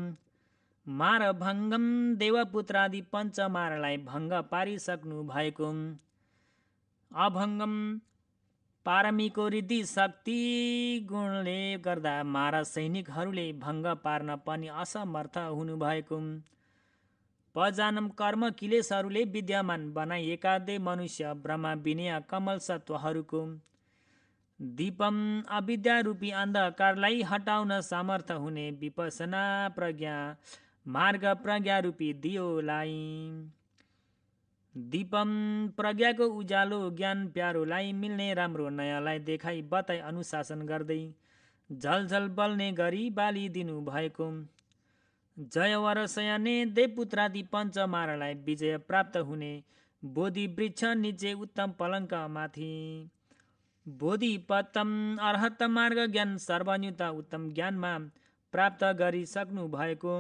मार भङ्गम देवपुत्रादि पञ्चमारलाई भङ्ग पारिसक्नु भएको अभङ्गम पारमीको रिद्धि शक्ति गुणले गर्दा मारा सैनिकहरूले भङ्ग पार्न पनि असमर्थ हुनुभएको पजानम कर्म किलेशहरूले विद्यमान बनाइएका देव मनुष्य ब्रह्मा विनय कमल सत्वहरूको दीपम अविद्या रूपी अन्धकारलाई हटाउन समर्थ हुने विपसना प्रज्ञा मार्ग प्रज्ञा रूपी दियोलाई दीपम प्रज्ञाको उज्यालो ज्ञान प्यारोलाई मिल्ने राम्रो नयाँलाई देखाई बताई अनुशासन गर्दै झलझल बल्ने गरी बालिदिनु भएको जयवर सयाने देवपुत्रादि पञ्चमारालाई विजय प्राप्त हुने बोधि वृक्ष निचे उत्तम पलङ्कमाथि बोधिपत्तम अर्हत मार्ग ज्ञान सर्वन्युता उत्तम ज्ञानमा प्राप्त गरिसक्नु भएको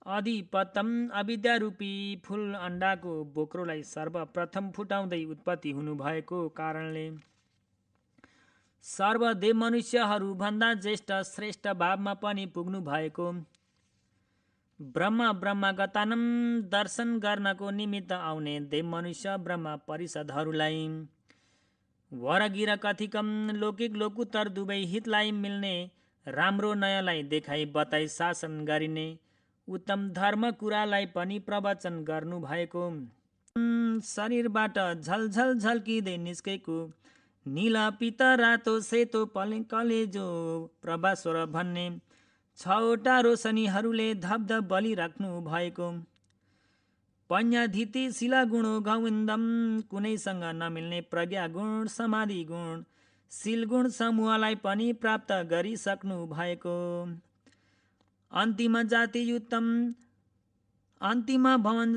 अधिपतम अविद्यारूपी फुल अण्डाको बोक्रोलाई सर्वप्रथम फुटाउँदै उत्पत्ति हुनुभएको कारणले सर्वदेव मनुष्यहरूभन्दा ज्येष्ठ श्रेष्ठ भावमा पनि पुग्नु भएको ब्रह्मगतानम दर्शन गर्नको निमित्त आउने देव मनुष्य ब्रह्म परिषदहरूलाई वरगिर कथिकम लौकिक लोकुत्तर दुवै हितलाई मिल्ने राम्रो नयाँलाई देखाई बताई शासन गरिने उत्तम धर्म कुरालाई पनि प्रवचन गर्नु भएको शरीरबाट झलझल झल्किँदै निस्केको नीला पित रातो सेतो कलेजो प्रभास्वर भन्ने छवटा रोशनीहरूले धपधप बलिराख्नु भएको पञ्याधिति शिलागुणो गविन्दम कुनैसँग नमिल्ने प्रज्ञा गुण समाधि गुण शिलगुण समूहलाई पनि प्राप्त गरिसक्नु भएको अन्तिम जातियुत्तम अन्तिम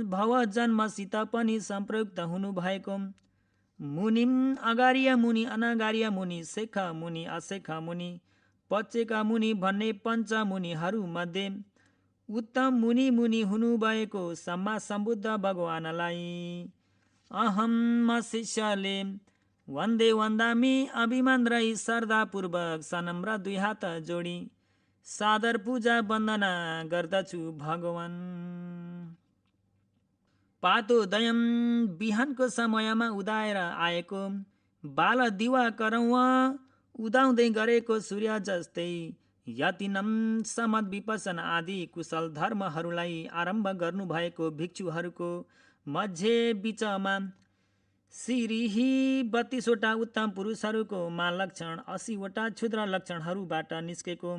भव जन्मसित पनि सम्प्रयुक्त हुनुभएको मुनिम अगार्य मुनि अनागार्य मुनि शेख मुनि अशेख मुनि पचेका मुनि भन्ने पञ्चमुनिहरूमध्ये उत्तम मुनि हुनुभएको सम्मा सम्बुद्ध भगवानलाई अहम म शिष्यले वन्दे वन्दामी अभिमान रही श्रद्धापूर्वक सनम्र दुई हात जोडी सादर पूजा वन्दना गर्दछु भगवान। पातोदयम बिहानको समयमा उदाएर आएको बाल दिवाकरौँ उदाउँदै गरेको सूर्य जस्तै यतिनम समत विपसन आदि कुशल धर्महरूलाई आरम्भ गर्नुभएको भिक्षुहरूको मध्य बिचमा सिरिही 32वटा उत्तम पुरुषहरूको लक्षण 80वटा क्षुद्र लक्षणहरूबाट निस्केको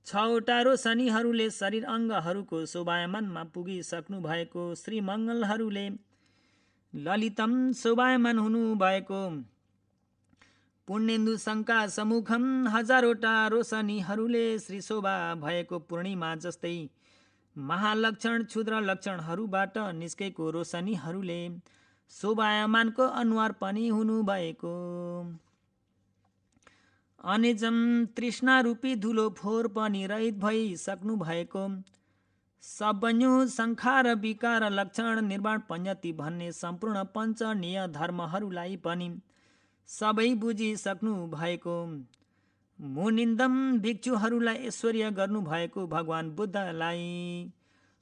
6वटा रोशनीहरूले शरीर अङ्गहरूको शोभायमानमा पुगिसक्नु भएको श्रीमङ्गलहरूले ललितम शोभायमान हुनुभएको पुण्येन्दु शङ्का समुखम 1000वटा रोशनीहरूले श्री शोभा भएको पूर्णिमा जस्तै महालक्षण क्षुद्र लक्षणहरूबाट निस्केको रोशनीहरूले शोभायमानको अनुहार पनि हुनुभएको अनेजम तृष्णा रूपी धुलो फोहोर पनि रहित भइसक्नु भएको सबन्यु संखार विकार लक्षण निर्वाण पञ्चति भन्ने सम्पूर्ण पञ्चनीय धर्महरूलाई पनि सबै बुझिसक्नु भएको मुनिन्दम भिक्षुहरूलाई ऐश्वर्य गर्नु भएको भगवान बुद्धलाई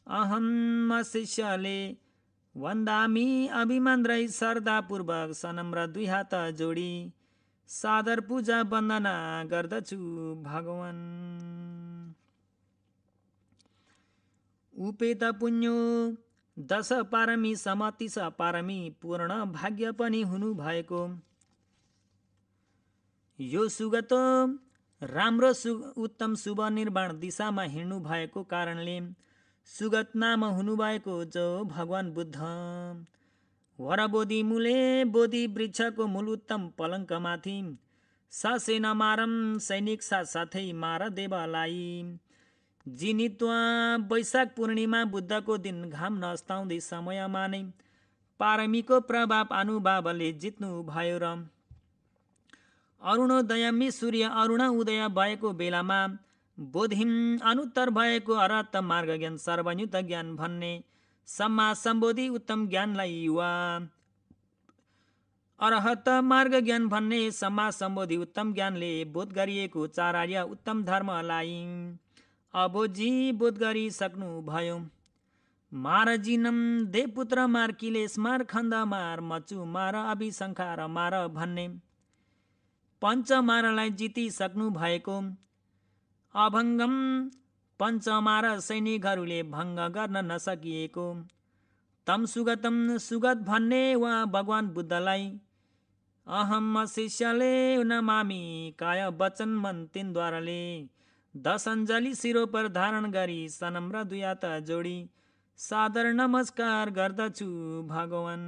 अहम म शिष्यले वन्दामी अभिमान रही श्रद्धापूर्वक सनम्र दुई हात जोडी सादर पूजा वन्दना गर्दछु भगवान। उपेत पुण्यो 10 पारमी सम 30 पारमी पूर्ण भाग्य पनि हुनु भएको यो सुगत राम्रो उत्तम शुभ निर्वाण दिशामा हिँड्नु भएको कारणले सुगत नाम हुनुभएको जो भगवान बुद्ध वरबोधि मूले बोधि वृक्षको मूल उत्तम पलङ्कमाथि ससेन मारम सैनिक साथसाथै मार देवलाई जिनित्वा वैशाख पूर्णिमा बुद्धको दिन घाम नस्ताउँदै समयमा नै पारमीको प्रभाव अनुभावले जित्नु भयो र अरुणोदयमी सूर्य अरुण उदय भएको बेलामा बोधिम अनुत्तर भएको अरहत मार्ग ज्ञान सर्वयुक्त ज्ञान भन्ने सम्मा सम्बोधि उत्तम ज्ञानलाई युवा अरहत मार्ग ज्ञान भन्ने सम्मा सम्बोधि उत्तम ज्ञानले बोध गरिएको चारार्य उत्तम धर्मलाई अबोजी बोध गरिसक्नु भयो मारजिनम देवपुत्र मार किलेश मार खण्ड मार मचु मार अभिशङ्खार मार भन्ने पञ्चमारलाई जितिसक्नु भएको अभङ्गम पञ्चमार सैनिकहरूले भङ्ग गर्न नसकिएको तम सुगतम सुगत भन्ने वा भगवान बुद्धलाई अहम शिष्यले नमामि काय वचन मन तिनद्वाराले 10 अञ्जली शिरो पर धारण गरी सनम्र दुई हात जोडी सादर नमस्कार गर्दछु भगवान।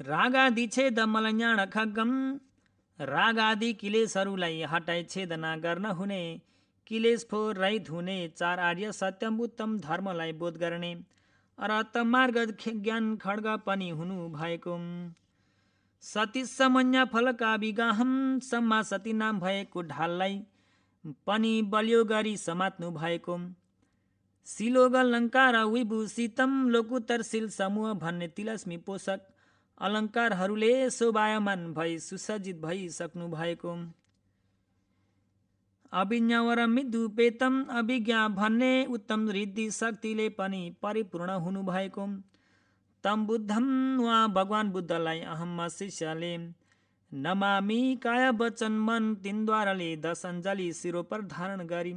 रागादि छेद मलज्ञान खड्गम रागादि किलेशहरूलाई हटाई छेदना गर्न हुने किलेश फोर रहित हुने चार आर्य सत्यम उत्तम धर्मलाई बोध गर्ने अरहत मार्ग ज्ञान खड्ग पनि हुनु भएको सती समन्या फलका विगाहम सम्मा सती नाम भएको ढाललाई पनि बलियो गरी समात्नु भएको। सिलोग अलङ्कार विभूषितम लोकुतरशील समूह भन्ने तिलस्मी पोषक अलङ्कारहरूले शोभायमान भई सुसज्जित भइसक्नु भएको। अभिज्ञावरमिदुपेतम अभिज्ञा भन्ने उत्तम रिद्धि शक्तिले पनि परिपूर्ण हुनुभएको। तम बुद्धम उहाँ भगवान बुद्धलाई अहम शिष्यले नमामि काय वचन मन तिनद्वाराले 10 अञ्जली शिरो पर धारण गरी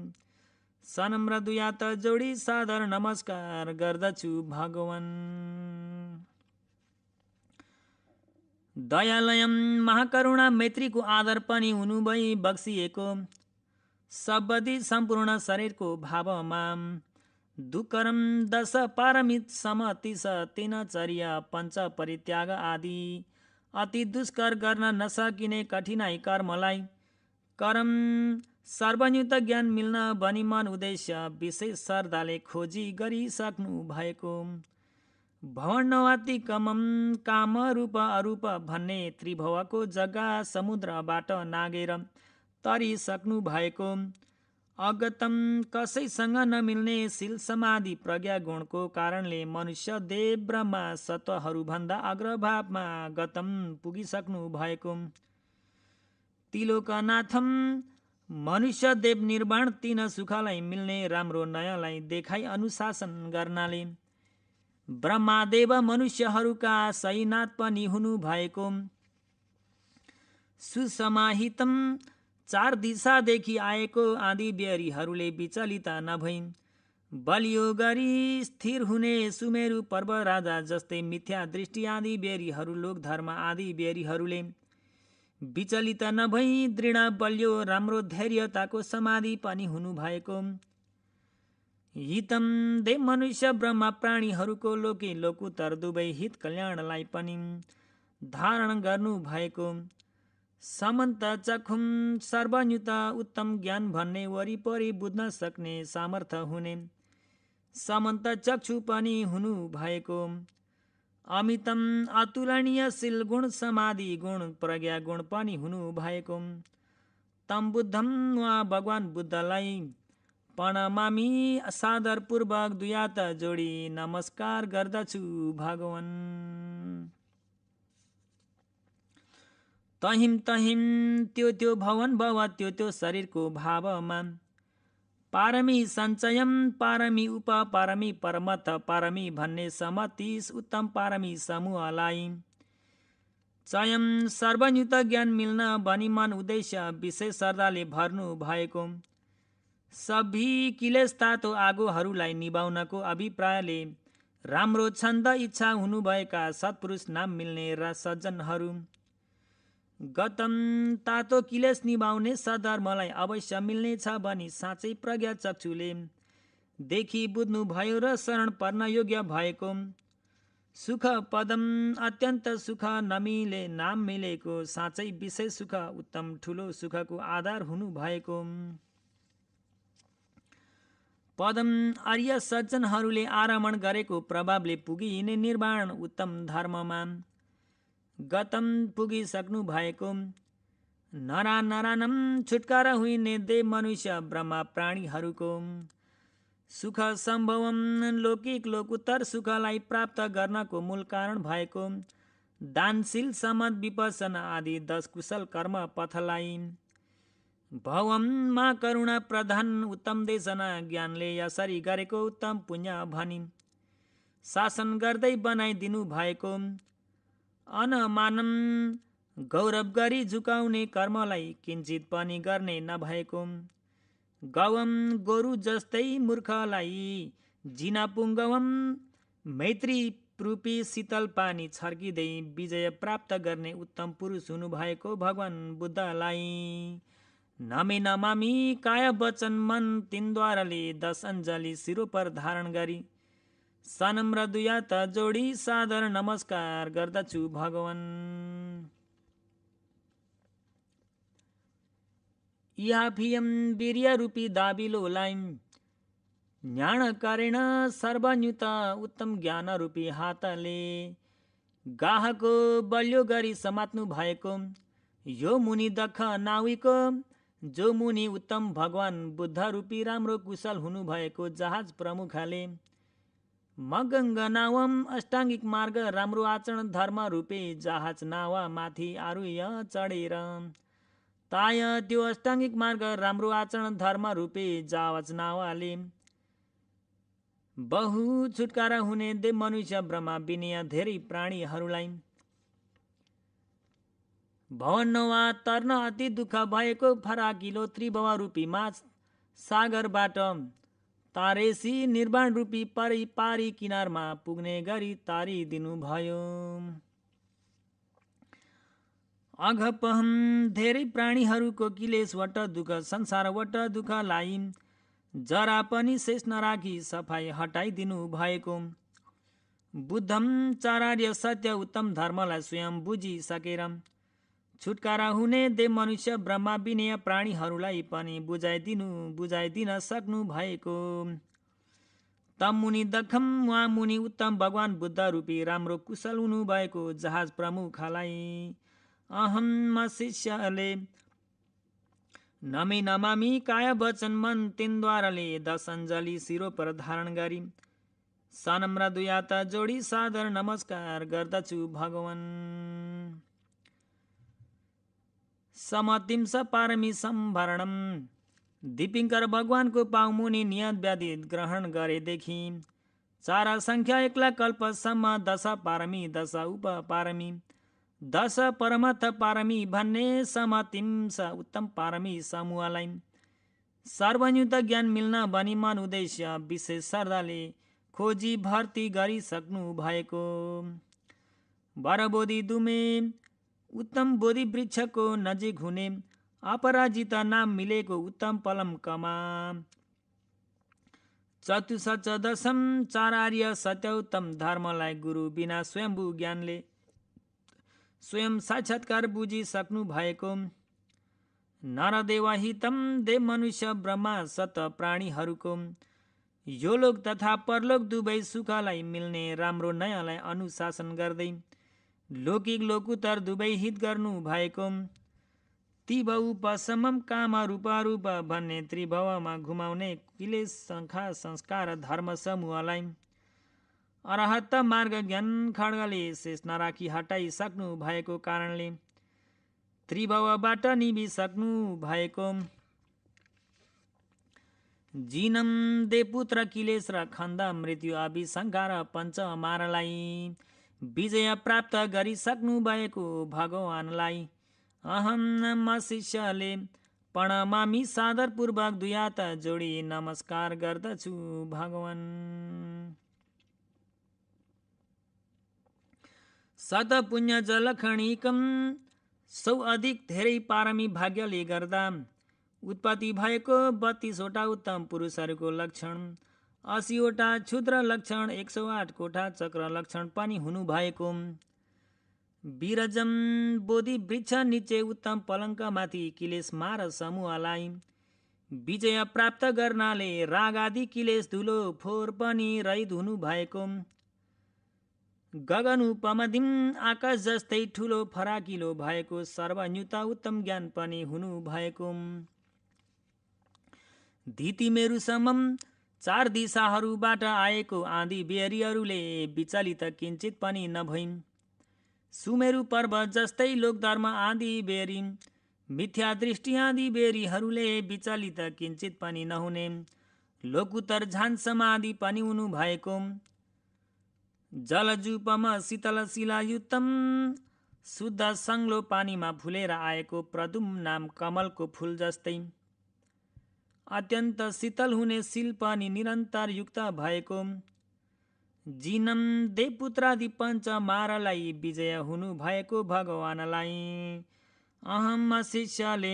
सनम्र दुयात जोडी सादर नमस्कार गर्दछु भगवान। दयालयम महाकरुणा मैत्रीको आदर पनि हुनुभई बक्सिएको सबदी सम्पूर्ण शरीरको भावमा दुकरम 10 पारमित समतिस 3 चर्या 5 परित्याग आदि अति दुष्कर गर्न नसकिने कठिनाई कर्मलाई करम सर्वयुक्त ज्ञान मिल्न भनी मन उद्देश्य विशेष श्रद्धाले खोजी गरिसक्नु भएको। भवन्नवाती कमम काम रूप अरूप भन्ने त्रिभुवको जग्गा समुद्रबाट नागेर तरिसक्नु भएको। अगतम कसैसँग नमिल्ने शील समाधि प्रज्ञा गुणको कारणले मनुष्य देव ब्रह्मा सत्वहरूभन्दा अग्रभावमा गतम पुगिसक्नु भएको। तिलोकनाथम मनुष्य देव निर्वाण 3 सुखलाई मिल्ने राम्रो नयाँलाई देखाई अनुशासन गर्नाले ब्रह्मादेव मनुष्यहरूका सहीनाथ पनि हुनु भएको। सुसमाहितम 4 दिशादेखि आएको आदि बेरीहरूले विचलित नभई बलियो गरी स्थिर हुने सुमेरु पर्व राजा जस्तै मिथ्या दृष्टि आदि बेरीहरू लोकधर्म आदि बेरीहरूले विचलित नभई दृढ बलियो राम्रो धैर्यताको समाधि पनि हुनु भएको। हितम देव मनुष्य ब्रह्म प्राणीहरूको लोके लोकुतर दुवै हित कल्याणलाई पनि धारण गर्नु भएको। समन्त चखुम सर्वयुत उत्तम ज्ञान भन्ने वरिपरि बुझ्न सक्ने सामर्थ्य हुने समन्त चक्षु पनि हुनु भएको। अमितम अतुलनीय शील गुण समाधि गुण प्रज्ञा गुण पनि हुनु भएको। तम बुद्धम वा भगवान बुद्धलाई प्रणमामि सादरपूर्वक दुयात जोडी नमस्कार गर्दछु भगवान। तहिम तहिम त्यो भवन भव त्यो शरीरको भावमा पारमी सञ्चयम पारमी उप पारमी परमथ पारमी भन्ने सम 30 उत्तम पारमी समूहलाई चयम सर्वयुक्त ज्ञान मिल्न भनी मन उद्देश्य विशेष श्रद्धाले भर्नु भएको। सभी किलेश तातो आगोहरूलाई निभाउनको अभिप्रायले राम्रो छन्द इच्छा हुनुभएका सत्पुरुष नाम मिल्ने र सज्जनहरू गतम तातो किलेश निभाउने सधर्मलाई अवश्य मिल्नेछ भनी साँच्चै प्रज्ञा चक्षुले देखि बुझ्नु भयो र शरण पर्न योग्य भएको। सुख पदम अत्यन्त सुख नमिले नाम मिलेको साँच्चै विशेष सुख उत्तम ठुलो सुखको आधार हुनु भएको। पदम आर्य सज्जनहरूले आरमण गरेको प्रभावले पुगिने निर्वाण उत्तम धर्ममा गतम पुगिसक्नु भएको। नरानम छुटकारा हुने देव मनुष्य ब्रह्मा प्राणीहरूको सुख सम्भवम लौकिक लोकुत्तर सुखलाई प्राप्त गर्नको मूल कारण भएको दानशील समत विपसना आदि 10 कुशल कर्म पथलाई भवममा करुणा प्रधान उत्तम देशना ज्ञानले यसरी गरेको उत्तम पुण्य भनी शासन गर्दै बनाइदिनु भएको। अनमानम गौरव गरी झुकाउने कर्मलाई किञ्चित पनि गर्ने नभएको। गवम गोरु जस्तै मूर्खलाई जिना पुङ्गवम मैत्री रूपी शीतल पानी छर्किँदै विजय प्राप्त गर्ने उत्तम पुरुष हुनुभएको भगवान बुद्धलाई नमे नमामि काय वचन मन तिनद्वाराले 10 अञ्जली शिरो पर धारण गरी सनम्र दुयात जोडी सादर नमस्कार गर्दछु भगवान। याफियम वीर्य रूपी दाबिलोलाई ज्ञान करेण सर्वयुत उत्तम ज्ञान रूपी हातले गाहको बलियो गरी समात्नु भएको। यो मुनि दक्ष नाविको जो मुनि उत्तम भगवान बुद्ध रूपी राम्रो कुशल हुनुभएको जहाज प्रमुखले मगङ्ग नावम अष्टाङ्गिक मार्ग राम्रो आचरण धर्म रूपे जहाज नावा माथि आरुह्य चढेर ताय त्यो अष्टाङ्गिक मार्ग राम्रो आचरण धर्म रूपे जहाज नावाले बहु छुटकारा हुने देव मनुष्य ब्रह्मा विनय धेरै प्राणीहरूलाई भवन्नवा तर्न अति दुःख भएको फराकिलो त्रिभुव रूपी माझ सागरबाट तारेसी निर्वाण रूपी पारी किनारमा पुग्ने गरी तारिदिनु भयो। अघपहम धेरै प्राणीहरूको क्लेशवट दुःख संसारवट दुःखलाई जरा पनि शेष नराखी सफाई हटाइदिनु भएको बुद्धम चारार्य सत्य उत्तम धर्मलाई स्वयं बुझिसकेर छुटकारा हुने देव मनुष्य ब्रह्मा विनय प्राणीहरूलाई पनि बुझाइदिन सक्नु भएको तम मुनि दखम वा मुनि उत्तम भगवान बुद्ध रूपी राम्रो कुशल हुनु भएको जहाज प्रमुखलाई अहम म शिष्यले नमी नमामी काय वचन मन तिनद्वाराले दशञ्जली शिरो पर धारण गरी सनम्र दुयात जोडी सादर नमस्कार गर्दछु भगवान समतिम स पारमी सम्भरणम दिपिङ्कर भगवानको पाउमुनि नियत व्याधित ग्रहण गरेदेखि चार संख्या एक्ला कल्पसम्म दश पारमी दश उप पारमी दश परमथ पारमी भन्ने समतिम स उत्तम पारमी समूहलाई सर्वयुक्त ज्ञान मिल्न भनी मन उद्देश्य विशेष श्रद्धाले खोजी भर्ती गरिसक्नु भएको वरबोधि दुमे उत्तम बोधि वृक्षको नजिक हुने अपराजित नाम मिलेको उत्तम पलमकमा चतुसच दशम चारार्य सत्य उत्तम धर्मलाई गुरु बिना स्वयम्भू ज्ञानले स्वयं साक्षात्कार बुझिसक्नु भएको नरदेवहितम देव मनुष्य ब्रह्मा सत प्राणीहरूको यो लोक तथा परलोक दुवै सुखलाई मिल्ने राम्रो नयाँलाई अनुशासन गर्दै लौकिक लोकुतर दुवै हित गर्नु भएको त्रिभुवोपशमम काम रूप भन्ने त्रिभुवमा घुमाउने क्लेश शङ्खा संस्कार धर्म समूहलाई अरहत मार्ग ज्ञान खड्गले शेष नराखी हटाइसक्नु भएको कारणले त्रिभुवबाट निभिसक्नु भएको जिनम देपुत्र क्लेश र खण्ड मृत्यु अभिशङ्का र पञ्चमारलाई विजय प्राप्त गरिसक्नु भएको भगवानलाई अहम म शिष्यले प्रणमामी सादरपूर्वक दुई हात जोडी नमस्कार गर्दछु भगवान। सत पुण्य जलखणिकम सौ अधिक धेरै पारमी भाग्यले गर्दा उत्पत्ति भएको 32वटा उत्तम पुरुषहरूको लक्षण 80वटा क्षुद्र लक्षण 108 कोठा चक्र लक्षण पनि हुनु भएको विरजम बोधि वृक्ष निचे उत्तम पलङ्कमाथि क्लेश मार समूहलाई विजय प्राप्त गर्नाले राग आदि क्लेश धुलो फोहोर पनि रहित हुनु भएको गगन उपमधिम आकाश जस्तै ठुलो फराकिलो भएको सर्वन्युत उत्तम ज्ञान पनि हुनु भएको धितिमेरु समम 4 दिशाहरूबाट आएको आँधी बेरीहरूले विचलित किञ्चित पनि नभइन् सुमेरु पर्वत जस्तै लोकधर्म आँधी बेरी मिथ्या दृष्टि आँधी बेरीहरूले विचलित किञ्चित पनि नहुने लोकुतर झान समाधि पनि हुनु भएको जलजुपम शीतल शिलायुतम शुद्ध सङ्लो पानीमा फुलेर आएको प्रदुम नाम कमलको फूल जस्तै अत्यन्त शीतल हुने शिल पनि निरन्तर युक्त भएको जिनम देवपुत्रादि पञ्चमारलाई विजय हुनु भएको भगवानलाई अहम शिष्यले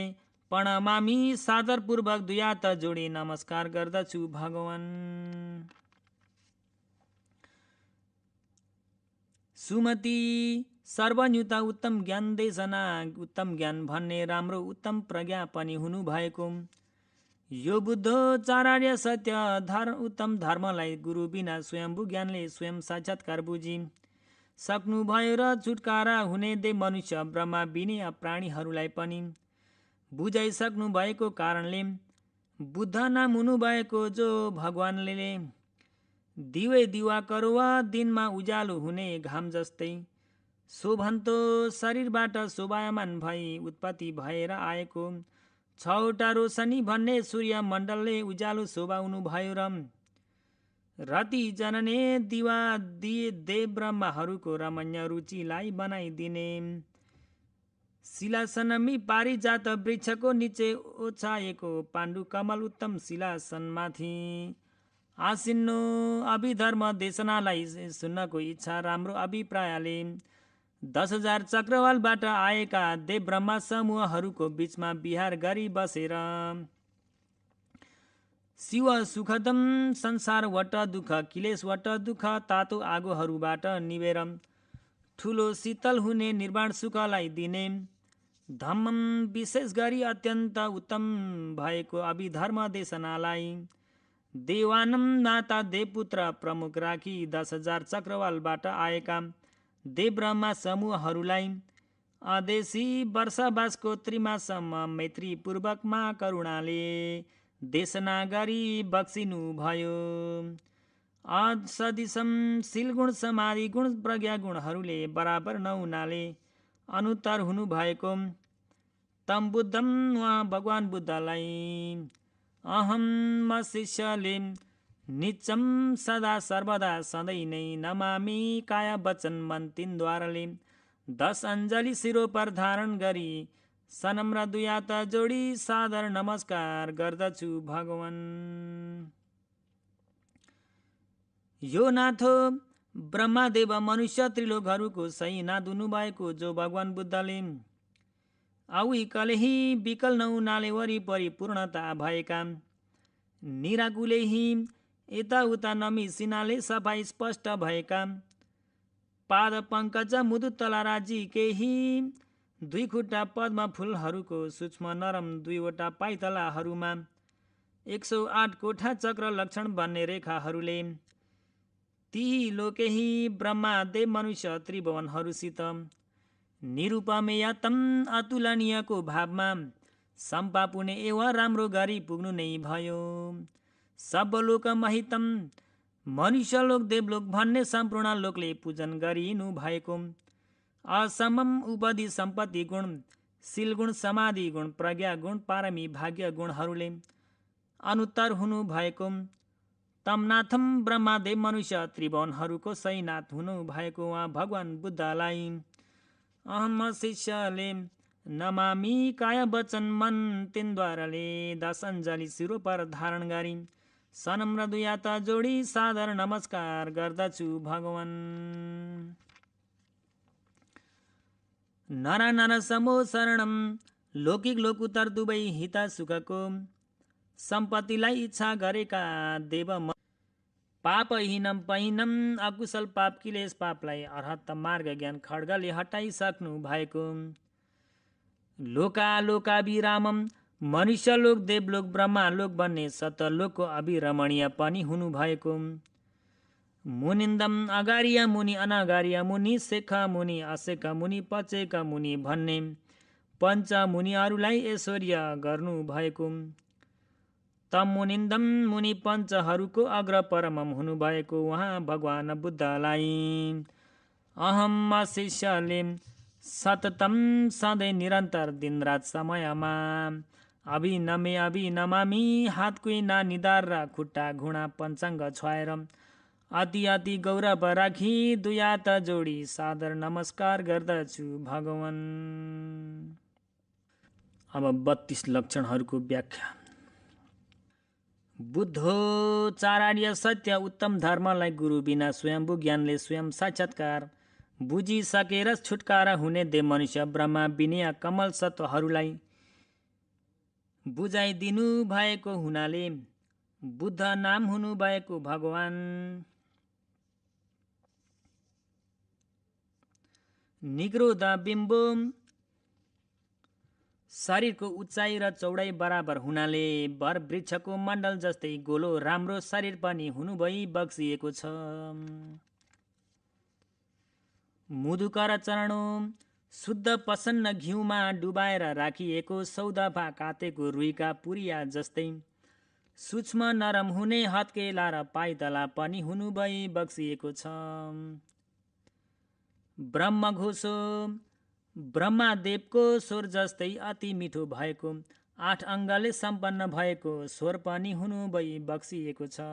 प्रणमामी सादरपूर्वक दुई हात जोडी नमस्कार गर्दछु भगवान। सुमति सर्वन्युत उत्तम ज्ञान देशना उत्तम ज्ञान भन्ने राम्रो उत्तम प्रज्ञा पनि हुनु भएको यो बुद्धोचार्य सत्य उत्तम धर्मलाई गुरु बिना स्वयम्भू ज्ञानले स्वयं साक्षात्कार बुझी सक्नुभयो र छुटकारा हुने देव मनुष्य ब्रह्मा विनय प्राणीहरूलाई पनि बुझाइसक्नु भएको कारणले बुद्ध नाम हुनुभएको जो भगवानले दिवै दिवाकर वा दिनमा उज्यालो हुने घाम जस्तै शोभन्तो शरीरबाट शोभायमान भई उत्पत्ति भएर आएको छवटा रोशनी भन्ने सूर्य मण्डलले उज्यालो शोभाउनु भयो र रति जनने दिवा दिए देव ब्रह्माहरूको रमणीय रुचिलाई बनाइदिने शिलासनमी पारिजात वृक्षको निचे ओछाएको पाण्डु कमल उत्तम शिलासनमाथि आसिन्नो अभिधर्म देशनालाई सुन्नको इच्छा राम्रो अभिप्रायले 10,000 चक्रवालबाट आएका देव ब्रह्मा समूहहरूको बीचमा विहार गरी बसेर शिव सुखदम संसारवट दुःख क्लेशवट दुःख तातो आगोहरूबाट निवेर ठुलो शीतल हुने निर्वाण सुखलाई दिने धम्मम विशेष गरी अत्यन्त उत्तम भएको अभिधर्म देशनालाई देवानम नाता देवपुत्र प्रमुख राखी 10,000 चक्रवालबाट आएका देव ब्रह्मा समूहहरूलाई अदेशी वर्षावासको त्रिमासम्म मैत्रीपूर्वकमा करुणाले देशना गरी बक्सिनु भयो। सदिशम शिलगुण समाधि गुण प्रज्ञा गुणहरूले बराबर नहुनाले अनुत्तर हुनु भएको तम बुद्धम उहाँ भगवान बुद्धलाई अहम म शिष्यले निचम सदा सर्वदा सधैँ नै नमामि काया वचन मन तिनद्वाराले 10 अञ्जली शिरो पर धारण गरी सनम्र दुई हात जोडी सादर नमस्कार गर्दछु भगवान। यो नाथो ब्रह्मदेव मनुष्य त्रिलोकहरूको सही नाथ हुनुभएको जो भगवान बुद्धले औ कलेही विकल नहुनाले वरिपरि पूर्णता भएका निराकुलेही यताउता नमिसिनाले सफाई स्पष्ट भएका पाद पङ्कज मुदु तलाराजी केही दुई खुट्टा पद्म फुलहरूको सूक्ष्म नरम दुईवटा पाइतलाहरूमा 108 कोठा चक्र लक्षण भन्ने रेखाहरूले ती लोकेही ब्रह्मा देव मनुष्य त्रिभुवनहरूसित निरूपमेय तम अतुलनीयको भावमा सम्पापुने एवं राम्रो गरी पुग्नु नै भयो। सब लोक महितम मनुष्य लोक देवलोक भन्ने सम्पूर्ण लोकले पूजन गरिनु भएको असमम उपदि सम्पत्ति गुण शील गुण समाधि गुण प्रज्ञा गुण पारमी भाग्य गुणहरूले अनुत्तर हुनु भएको तमनाथम ब्रह्मदेव मनुष्य त्रिभुवनहरूको सही नाथ हुनु भएको उहाँ भगवान बुद्धलाई अहम शिष्यले नमामि काया वचन मन तिनद्वाराले 10 अञ्जली शिरो पर धारण गरी सनम्र दुई हात जोडी सादर नमस्कार गर्दछु भगवान। नर नर समो शरणम लौकिक लोकुतर दुवै हित सुखको सम्पत्तिलाई इच्छा गरेका देव पापहीनम पहिनम अकुशल पाप क्लेश पापलाई अर्हत मार्ग ज्ञान खड्गले हटाइसक्नु भएको लोकालोकाभिरामम मनुष्य लोक देवलोक ब्रह्मालोक भन्ने सतलोकको अभिरमणीय पनि हुनु भएको मुनिन्दम अगारिया मुनि अनगारिया मुनि शेख मुनि अशेख मुनि पचेक मुनि भन्ने पञ्च मुनिहरूलाई ऐश्वर्य गर्नु भएको तम मुनिन्दम मुनि पञ्चहरूको अग्र परमम हुनुभएको उहाँ भगवान बुद्धलाई अहम शिष्यले सततम सधैँ निरन्तर दिनरात समयमा अभिनमे अभिनमामि हात कुइना निधार र खुट्टा घुँडा पञ्चाङ्ग छुवाएर अति अति गौरव राखी दुई हात जोडी सादर नमस्कार गर्दछु भगवान। अब 32 लक्षणहरूको व्याख्या। बुद्धो चारार्य सत्य उत्तम धर्मलाई गुरु बिना स्वयम्भू ज्ञानले स्वयं साक्षात्कार बुझिसकेर छुटकारा हुने देव मनुष्य ब्रह्मा विनय कमल सत्वहरूलाई बुझाइदिनु भएको हुनाले बुद्ध नाम हुनु भएको भगवान। निग्रोध बिम्बो शरीरको उचाइ र चौडाइ बराबर हुनाले वर वृक्षको मण्डल जस्तै गोलो राम्रो शरीर पनि हुनु भई बक्सिएको छ। मुदुकर चरणो शुद्ध प्रसन्न घिउमा डुबाएर राखिएको सौदफा कातेको रुईका पुरिया जस्तै सूक्ष्म नरम हुने हत्केला र पाइतला पनि हुनु भई बक्सिएको छ। ब्रह्मघोषो ब्रह्मदेवको स्वर जस्तै अति मिठो भएको 8 अङ्गले सम्पन्न भएको स्वर पनि हुनु भई बक्सिएको छ।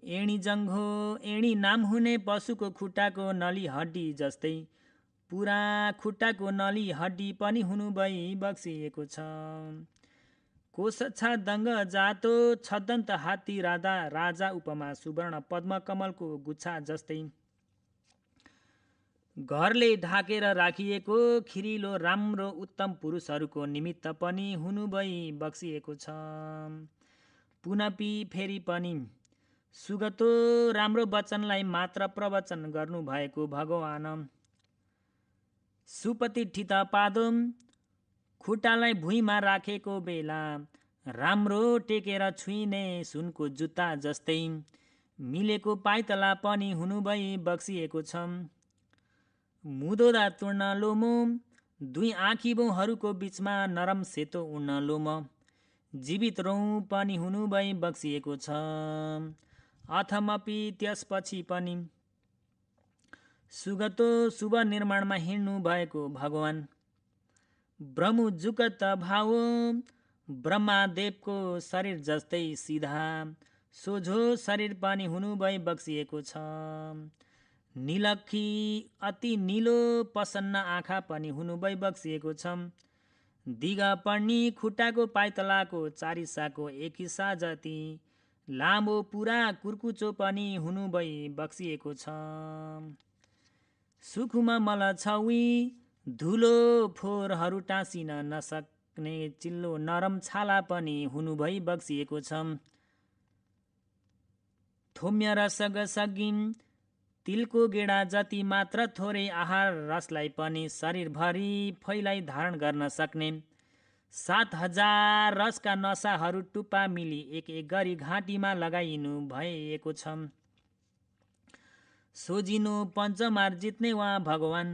एणी जङ्घो एणी नाम हुने पशुको खुट्टाको नली हड्डी जस्तै पुरा खुट्टाको नली हड्डी पनि हुनु भई बक्सिएको छ। कोसच्छा दङ्ग जातो छदन्त हात्ती राजा उपमा सुवर्ण पद्म कमलको गुच्छा जस्तै घरले ढाकेर राखिएको खिरिलो राम्रो उत्तम पुरुषहरूको निमित्त पनि हुनु भई बक्सिएको छ। पुनपि फेरि पनि सुगतो राम्रो वचनलाई मात्र प्रवचन गर्नु भएको भगवान सुपति ठित पादो खुट्टालाई भुइँमा राखेको बेला राम्रो टेकेर छुइने सुनको जुत्ता जस्तै मिलेको पाइतला पनि हुनु भई बक्सिएको छ। मुदोदा तुर्ण लोमो दुई आँखीबौहरूको बीचमा नरम सेतो उड्न लोम जीवित रौँ पनि हुनु भई बक्सिएको छ। अथमपि त्यसपछि पनि सुगतो शुभ निर्माणमा हिँड्नु भएको भगवान ब्रह्मजुगत भाव ब्रह्मदेवको शरीर जस्तै सिधा सोझो शरीर पनि हुनु भई बक्सिएको छ। नीलखी अति निलो प्रसन्न आँखा पनि हुनु भई बक्सिएको छ। दिगा पर्नी खुट्टाको पाइतलाको चारिसाको एक हिस्सा जति लामो पुरा कुर्कुचो पनि हुनु भई बक्सिएको छ। सुखुमा मल छौई धुलो फोहोरहरू टाँसिन नसक्ने चिल्लो नरम छाला पनि हुनु भई बक्सिएको छ। थोम्य रसग सगिम तिलको गेडा जति मात्र थोरै आहार रसलाई पनि शरीरभरि फैलाई धारण गर्न सक्ने 7000 रसका नसाहरू टुप्पा मिली एक एक गरी घाँटीमा लगाइनु भएको छ। सोजिनो पञ्चमार जित्ने वा भगवान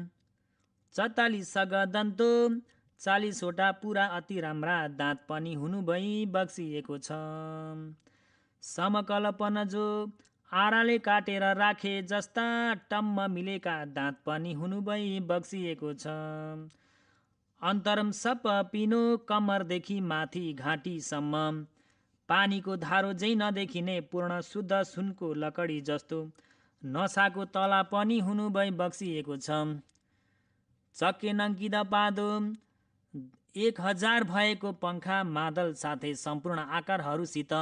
44 सगदन्तो 40 वटा पुरा अति राम्रा दाँत पनि हुनु भई बक्सिएको छ। समकल्पन जो आराले काटेर राखे जस्ता टम्म मिलेका दाँत पनि हुनु भई बक्सिएको छ। अन्तरम सप पिनो कम्मरदेखि माथि घाँटीसम्म पानीको धारो झै नदेखिने पूर्ण शुद्ध सुनको लकडी जस्तो नसाको तला पनि हुनु भई बक्सिएको छ। चक्के नङ्किदा पादो 1000 भएको पङ्खा मादल साथै सम्पूर्ण आकारहरूसित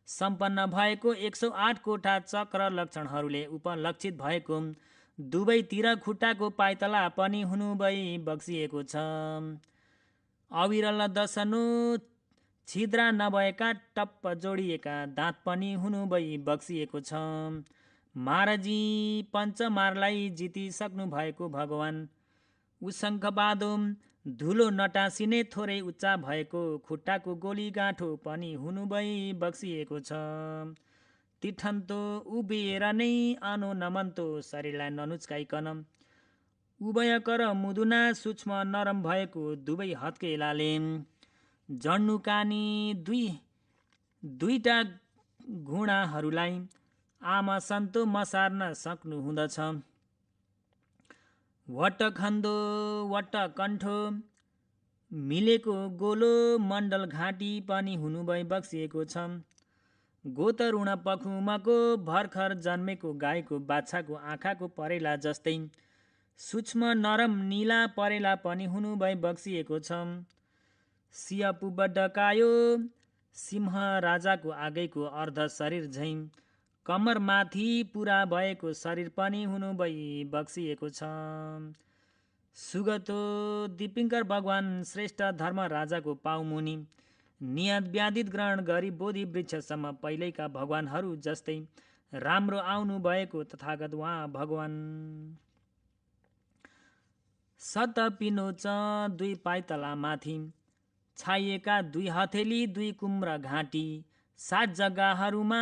सम्पन्न भएको 108 कोठा चक्र लक्षणहरूले उपलक्षित भएको दुवैतिर खुट्टाको पाइतला पनि हुनु भई बक्सिएको छ। अविरल दशनो छिद्रा नभएका टप्प जोडिएका दाँत पनि हुनु भई बक्सिएको छ। मारजी पञ्चमारलाई जितिसक्नु भएको भगवान उसङ्खबादो धुलो नटासिने थोरै उच्चा भएको खुट्टाको गोली गाँठो पनि हुनु भई बक्सिएको छ। तिठन्तो उभिएर नै आनो नमन्तो शरीरलाई ननुच्काइकन उभयकर मुदुना सूक्ष्म नरम भएको दुवै हत्केलाले जड्नु कानी दुईटा घुँडाहरूलाई आमा सन्तो मसार्न सक्नु हुँदछ। वट खन्दो वट कण्ठो मिलेको गोलो मण्डल घाँटी पनि हुनु भई बक्सिएको छ। गोतरुण पखुमको भर्खर जन्मेको गाईको बाछाको आँखाको परेला जस्तै सूक्ष्म नरम नीला परेला पनि हुनु भई बक्सिएको छ। सियापुब डकायो सिंह राजाको आगैको अर्ध शरीर झैं कम्मर माथि पुरा भएको शरीर पनि हुनु भई बक्सिएको छ। सुगतो दिपिङ्कर भगवान श्रेष्ठ धर्म राजाको पाउमुनि नियत व्याधित ग्रहण गरी बोधि वृक्षसम्म पहिलेका भगवानहरू जस्तै राम्रो आउनु भएको तथागत उहाँ भगवान सतपिनोच दुई पाइतला माथि छाइएका दुई हथेली दुई कुम्र घाँटी 7 जग्गाहरूमा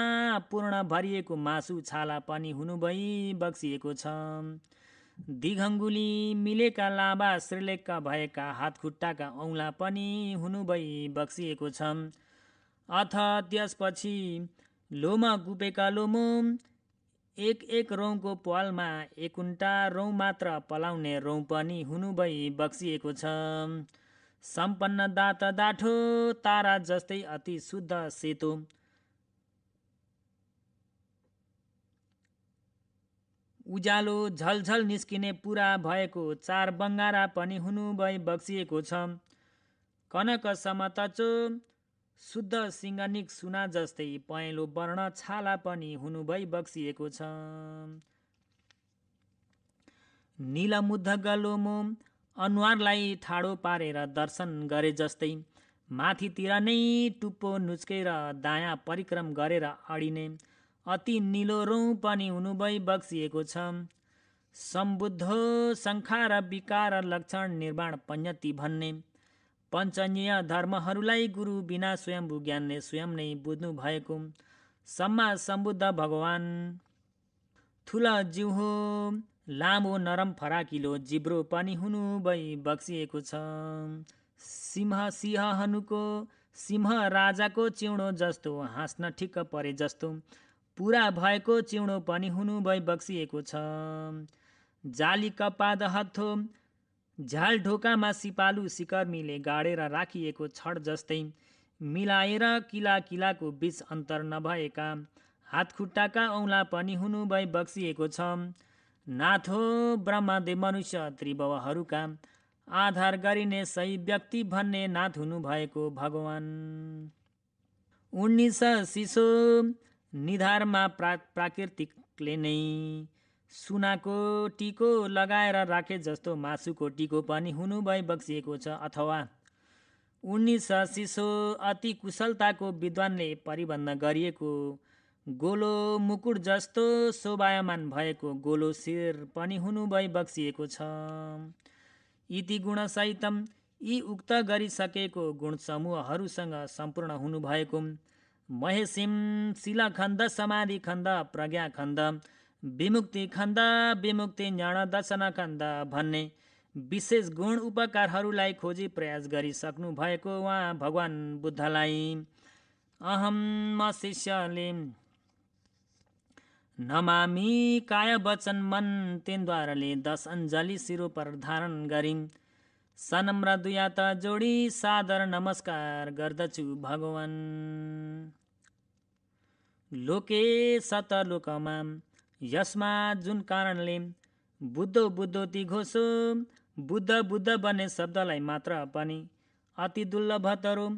पूर्ण भरिएको मासु छाला पनि हुनु भई बक्सिएको छ। दिघङ्गुली मिलेका लाभा श्रीलेखका भएका हातखुट्टाका औँला पनि हुनु भई बक्सिएको छ। अथ त्यसपछि लोमा गुपेका लोमो एक एक रौँको पालमा एकुन्टा रौँ मात्र पलाउने रौँ पनि हुनु भई बक्सिएको छ। सम्पन्न दाँत दाठो तारा जस्तै अति शुद्ध सेतो, उज्यालो झलझल निस्किने पुरा भएको चार बङ्गारा पनि हुनु भई बक्सिएको छ। कनक समतचो शुद्ध सिङ्गनिक सुना जस्तै पहेँलो वर्ण छाला पनि हुनु भई बक्सिएको छ। नीलमुद्ध गलोमो अनुहारलाई ठाडो पारेर दर्शन गरे जस्तै माथितिर नै टुप्पो नुच्केर दायाँ परिक्रम गरेर अडिने अति निलो रौँ पनि हुनु भई बक्सिएको छ। सम्बुद्धो संखार विकार लक्षण निर्वाण पञ्यति भन्ने पञ्चनीय धर्महरूलाई गुरु बिना स्वयम्भू ज्ञानले स्वयं नै बुझ्नु भएको सम्मा सम्बुद्ध भगवान ठुल जिउहो लामो नरम फराकिलो जिब्रो पनि हुनु भई बक्सिएको छ। सिंह राजाको चिउँडो जस्तो हाँस्न ठिक्क परे जस्तो पुरा भएको चिउँडो पनि हुनु भई बक्सिएको छ। जाली कपाद हत्थो झ्याल ढोकामा सिपालु सिकर्मीले गाडेर राखिएको छड जस्तै मिलाएर किला किलाको बीच अन्तर नभएका हातखुट्टाका औँला पनि हुनु भई बक्सिएको छ। नाथो ब्रह्मदेव मनुष्य त्रिभुवहरूका आधार गरिने सही व्यक्ति भन्ने नाथ हुनु भएको भगवान। 19 सिसो निधारमा प्राकृतिकले नै सुनाको टिको लगाएर राखे जस्तो मासुको टिको पनि हुनु भई बक्सिएको छ। अथवा 19 सिसो अति कुशलताको विद्वानले परिबन्ध गरिएको गोलो मुकुट जस्तो शोभायमान भएको गोलो शिर पनि हुनु भई बक्सिएको छ। इति गुणसहितम यी उक्त गरिसकेको गुण समूहहरूसँग सम्पूर्ण हुनु भएको महेशिम शिलाखण्ड समाधि खण्ड प्रज्ञा खण्ड विमुक्ति खण्ड विमुक्ति ज्ञान दर्शन खण्ड भन्ने विशेष गुण उपकारहरूलाई खोजी प्रयास गरिसक्नु भएको उहाँ भगवान बुद्धलाई अहम म शिष्यले नमामि काय वचन मन तिनद्वाराले 10 अञ्जली शिरोपर धारण गरिन् सनम्र दुयात जोडी सादर नमस्कार गर्दछु भगवान। लोके सत लोकमा यसमा जुन कारणले बुद्धो बुद्धोति घोषो बुद्ध बुद्ध भन्ने शब्दलाई मात्र पनि अति दुर्लभ तरो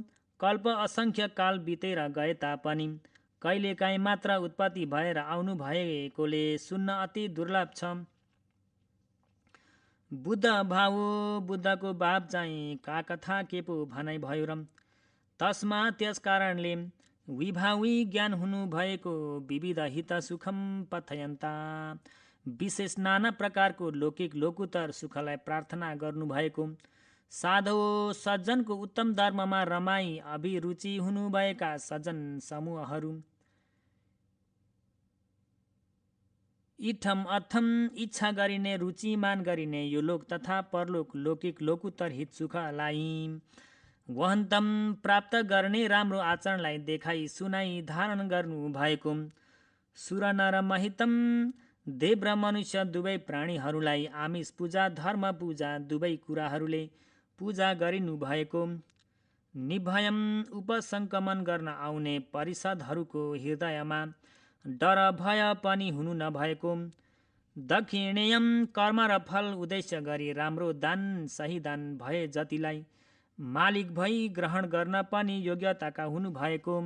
कल्प असङ्ख्य काल बितेर गए तापनि कहिलेकाहीँ मात्र उत्पत्ति भएर आउनु भएकोले सुन्न अति दुर्लभ छ। बुद्ध भाव बुद्धको भाव चाहिँ का कथा के पो भनाइ भयो र तस्मा त्यस कारणले विभावी ज्ञान हुनु भएको विविध हित सुखम पथयन्ता विशेष नाना प्रकारको लौकिक लोकुतर सुखलाई प्रार्थना गर्नु भएको साधु सज्जनको उत्तम धर्ममा रमाई अभिरुचि हुनुभएका सज्जन समूहहरू इठम अथम इच्छा गरिने रुचिमान गरिने यो लोक तथा परलोक लौकिक लोकुतर हित सुखलाई वहन्तम प्राप्त गर्ने राम्रो आचरणलाई देखाई सुनाई धारण गर्नु भएको सुर नर महितम देव र मनुष्य दुवै प्राणीहरूलाई आमिष पूजा धर्म पूजा दुवै कुराहरूले पूजा गरिनु भएको निभयम उपसङ्कमन गर्न आउने परिषदहरूको हृदयमा डर भय पनि हुनु नभएको दक्षिणेयम कर्म र फल उद्देश्य गरी राम्रो दान सही दान भए जतिलाई मालिक भई ग्रहण गर्न पनि योग्यताका हुनु भएको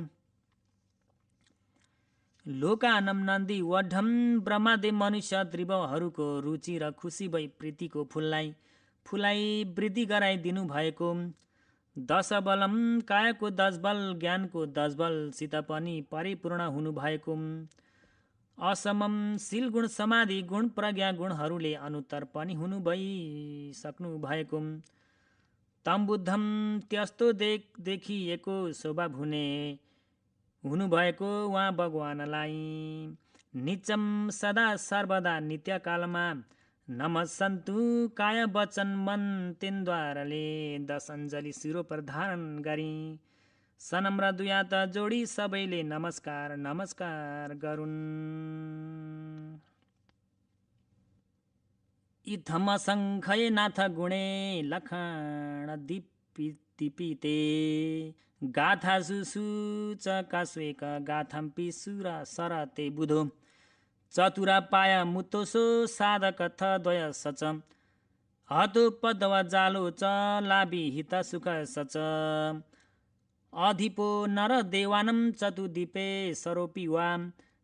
लोकानम नन्दी वढम ब्रह्मदेव मनुष्य त्रिभुवहरूको रुचि र खुसी भई प्रीतिको फुलाई वृद्धि गराइदिनु भएको 10 बलम कायको 10 बल ज्ञानको 10 बलसित पनि परिपूर्ण हुनु भएको असमम शील गुण समाधि गुण प्रज्ञा गुणहरूले अनुत्तर पनि हुनु भइसक्नु भएको तम बुद्धम त्यस्तो देखिएको स्वभाव हुनुभएको उहाँ भगवानलाई नित्यम सदा सर्वदा नित्यकालमा नमस्सन्तु काय वचन मन तिनद्वाराले दश अञ्जली शिरो पर धारण गरी सनम्र दुयात जोडी सबैले नमस्कार नमस्कार गरून्। इथम शङ्खये नाथ गुणे लखण दीपिते गाथा सुसूचका स्वेक गाथम्पि सुर सरते बुधो चतुरा पाया मुतोसो साधक थ द्वय सच हतो पदव जालो च लाभि हित सुख सच अधिपो नर देवानं चतुदीपे सरोपि वा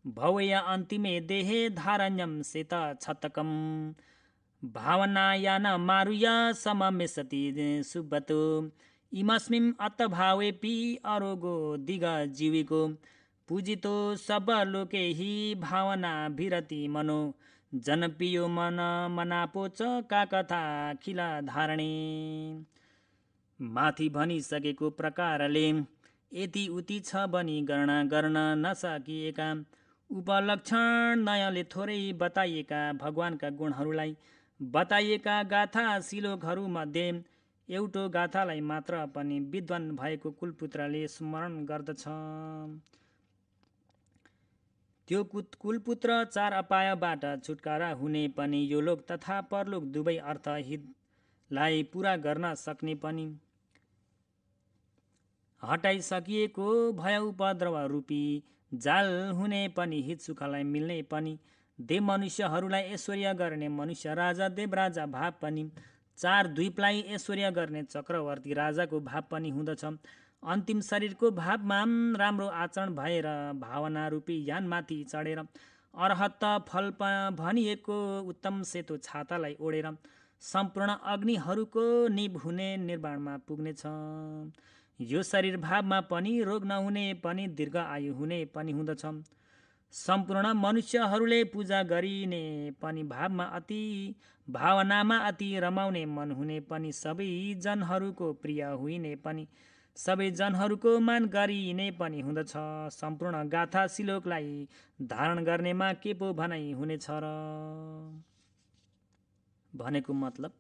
भवय अन्तिमे देहे धारण्यं शेत छतकं भावनायान मारुय सममेसति सुबतो इमस्मिन् अतभावेपि अरोगो दिग जीविको पूजितो सब लोके हि भावना भिरति मनो जनप्रियो मन मनापोच का कथा खिला धारणे। माथि भनिसकेको प्रकारले यति उति छ भनी गणना गर्न नसकिएका उपलक्षण नयाँले थोरै बताइएका भगवानका गुणहरूलाई बताइएका गाथा श्लोकहरूमध्ये एउटो गाथालाई मात्र पनि विद्वान भएको कुलपुत्रले स्मरण गर्दछ। त्यो कुलपुत्र चार अपायबाट छुटकारा हुने पनि यो लोक तथा परलोक दुवै अर्थ हितलाई पुरा गर्न सक्ने पनि हटाइसकिएको भय उपद्रव रूपी जाल हुने पनि हित सुखलाई मिल्ने पनि देव मनुष्यहरूलाई ऐश्वर्य गर्ने मनुष्य राजा देवराजा भाव पनि चार द्वीपलाई ऐश्वर्य गर्ने चक्रवर्ती राजाको भाव पनि हुँदछ। अन्तिम शरीरको भावमा राम्रो आचरण भएर भावना रूपी यानमाथि चढेर अर्हत फल भनिएको उत्तम सेतो छातालाई ओढेर सम्पूर्ण अग्निहरूको निभ हुने निर्वाणमा पुग्नेछ। यो शरीर भावमा पनि रोग नहुने पनि दीर्घ आयु हुने पनि हुँदछ। सम्पूर्ण मनुष्यहरूले पूजा गरिने पनि भावनामा अति रमाउने मन हुने पनि सबै जनहरूको प्रिय हुने पनि सबै जनहरूको मान गरिने पनि हुँदछ। सम्पूर्ण गाथा श्लोकलाई धारण गर्नेमा के पो भनाइ हुनेछ र? भनेको मतलब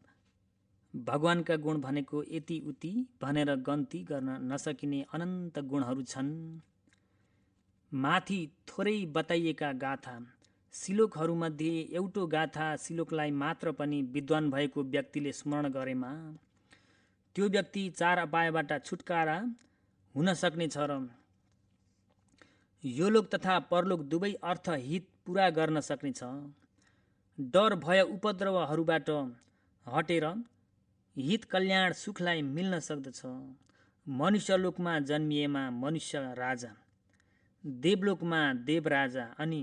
भगवानका गुण भनेको यति उति भनेर गन्ती गर्न नसकिने अनन्त गुणहरू छन्। माथि थोरै बताइएका गाथा श्लोकहरूमध्ये एउटो गाथा श्लोकलाई मात्र पनि विद्वान भएको व्यक्तिले स्मरण गरेमा त्यो व्यक्ति चार अपायबाट छुटकारा हुन सक्नेछ र यो लोक तथा परलोक दुवै अर्थ हित पुरा गर्न सक्नेछ। डर भय उपद्रवहरूबाट हटेर हित कल्याण सुखलाई मिल्न सक्दछ। मनुष्य लोकमा जन्मिएमा मनुष्य राजा, देवलोकमा देवराजा अनि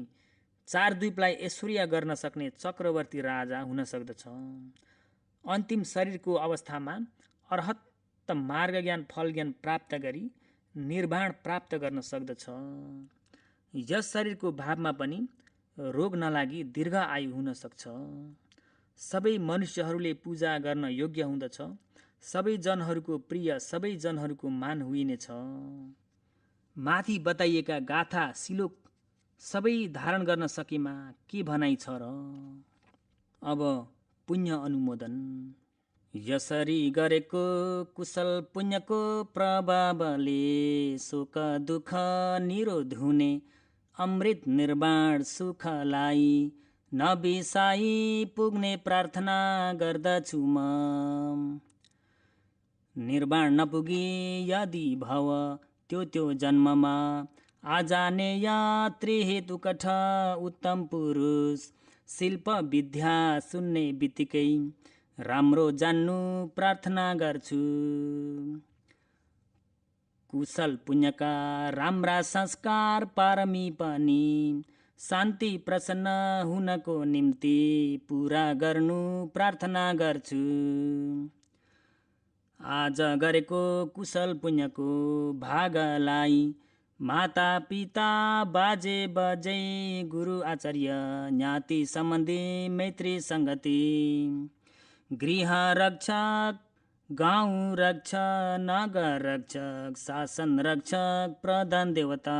चार द्वीपलाई ऐश्वर्य गर्न सक्ने चक्रवर्ती राजा हुन सक्दछ। अन्तिम शरीरको अवस्थामा अर्हत मार्ग ज्ञान फल ज्ञान प्राप्त गरी निर्वाण प्राप्त गर्न सक्दछ। यस शरीरको भावमा पनि रोग नलागी दीर्घ आयु हुन सक्छ। सबै मनुष्यहरूले पूजा गर्न योग्य हुँदछ। सबै जनहरूको प्रिय, सबै जनहरूको मान हुइनेछ। माथि बताइएका गाथा श्लोक सबै धारण गर्न सकेमा के भनाइ छ र? अब पुण्य अनुमोदन। यसरी गरेको कुशल पुण्यको प्रभावले शोक दुःख निरोध हुने अमृत निर्वाण सुखलाई नबिसाई पुग्ने प्रार्थना गर्दछु म। निर्वाण नपुगी यदि भव त्यो जन्ममा आजाने यात्री हेतु कठ उत्तम पुरुष शिल्प विद्या सुन्ने बित्तिकै राम्रो जान्नु प्रार्थना गर्छु। कुशल पुण्यका राम्रा संस्कार पारमी पनि शान्ति प्रसन्न हुनको निम्ति पुरा गर्नु प्रार्थना गर्छु। आज गरेको कुशल पुण्यको भागलाई माता पिता बाजे बजै गुरु आचार्य ज्ञाति सम्बन्धी मैत्री सङ्गति गृह रक्षक गाउँ रक्षक नगर रक्षक शासन रक्षक प्रधान देवता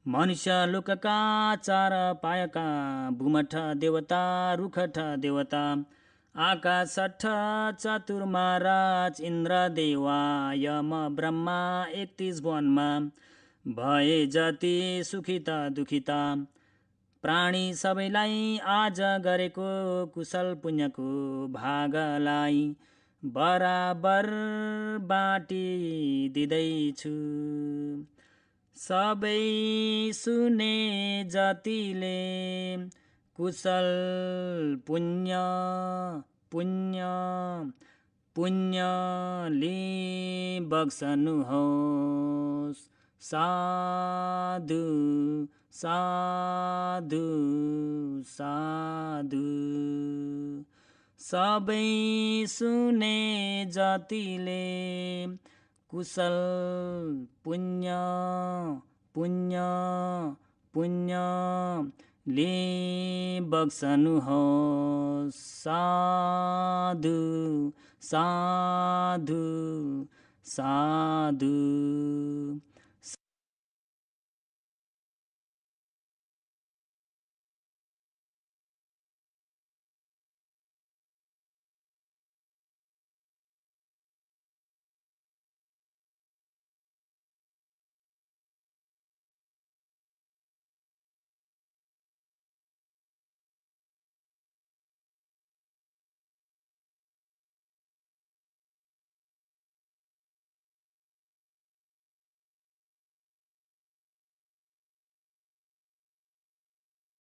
मनुष्य लोकका चार पायका भूमठ देवता रुखठ देवता आकाशठ चतुर्माराज इन्द्र देवा यम ब्रह्मा 31 वनमा भए जति सुखिता दुखिता प्राणी सबैलाई आज गरेको कुशल पुण्यको भागलाई बराबर बाटी दिँदैछु। सबै सुने जतिले कुशल पुण्य पुण्य पुण्यले बक्सनुहोस्। साधु साधु साधु। सबै सुने जतिले कुशल पुण्य पुण्य पुण्यले बक्सनुहोस्। साधु साधु साधु।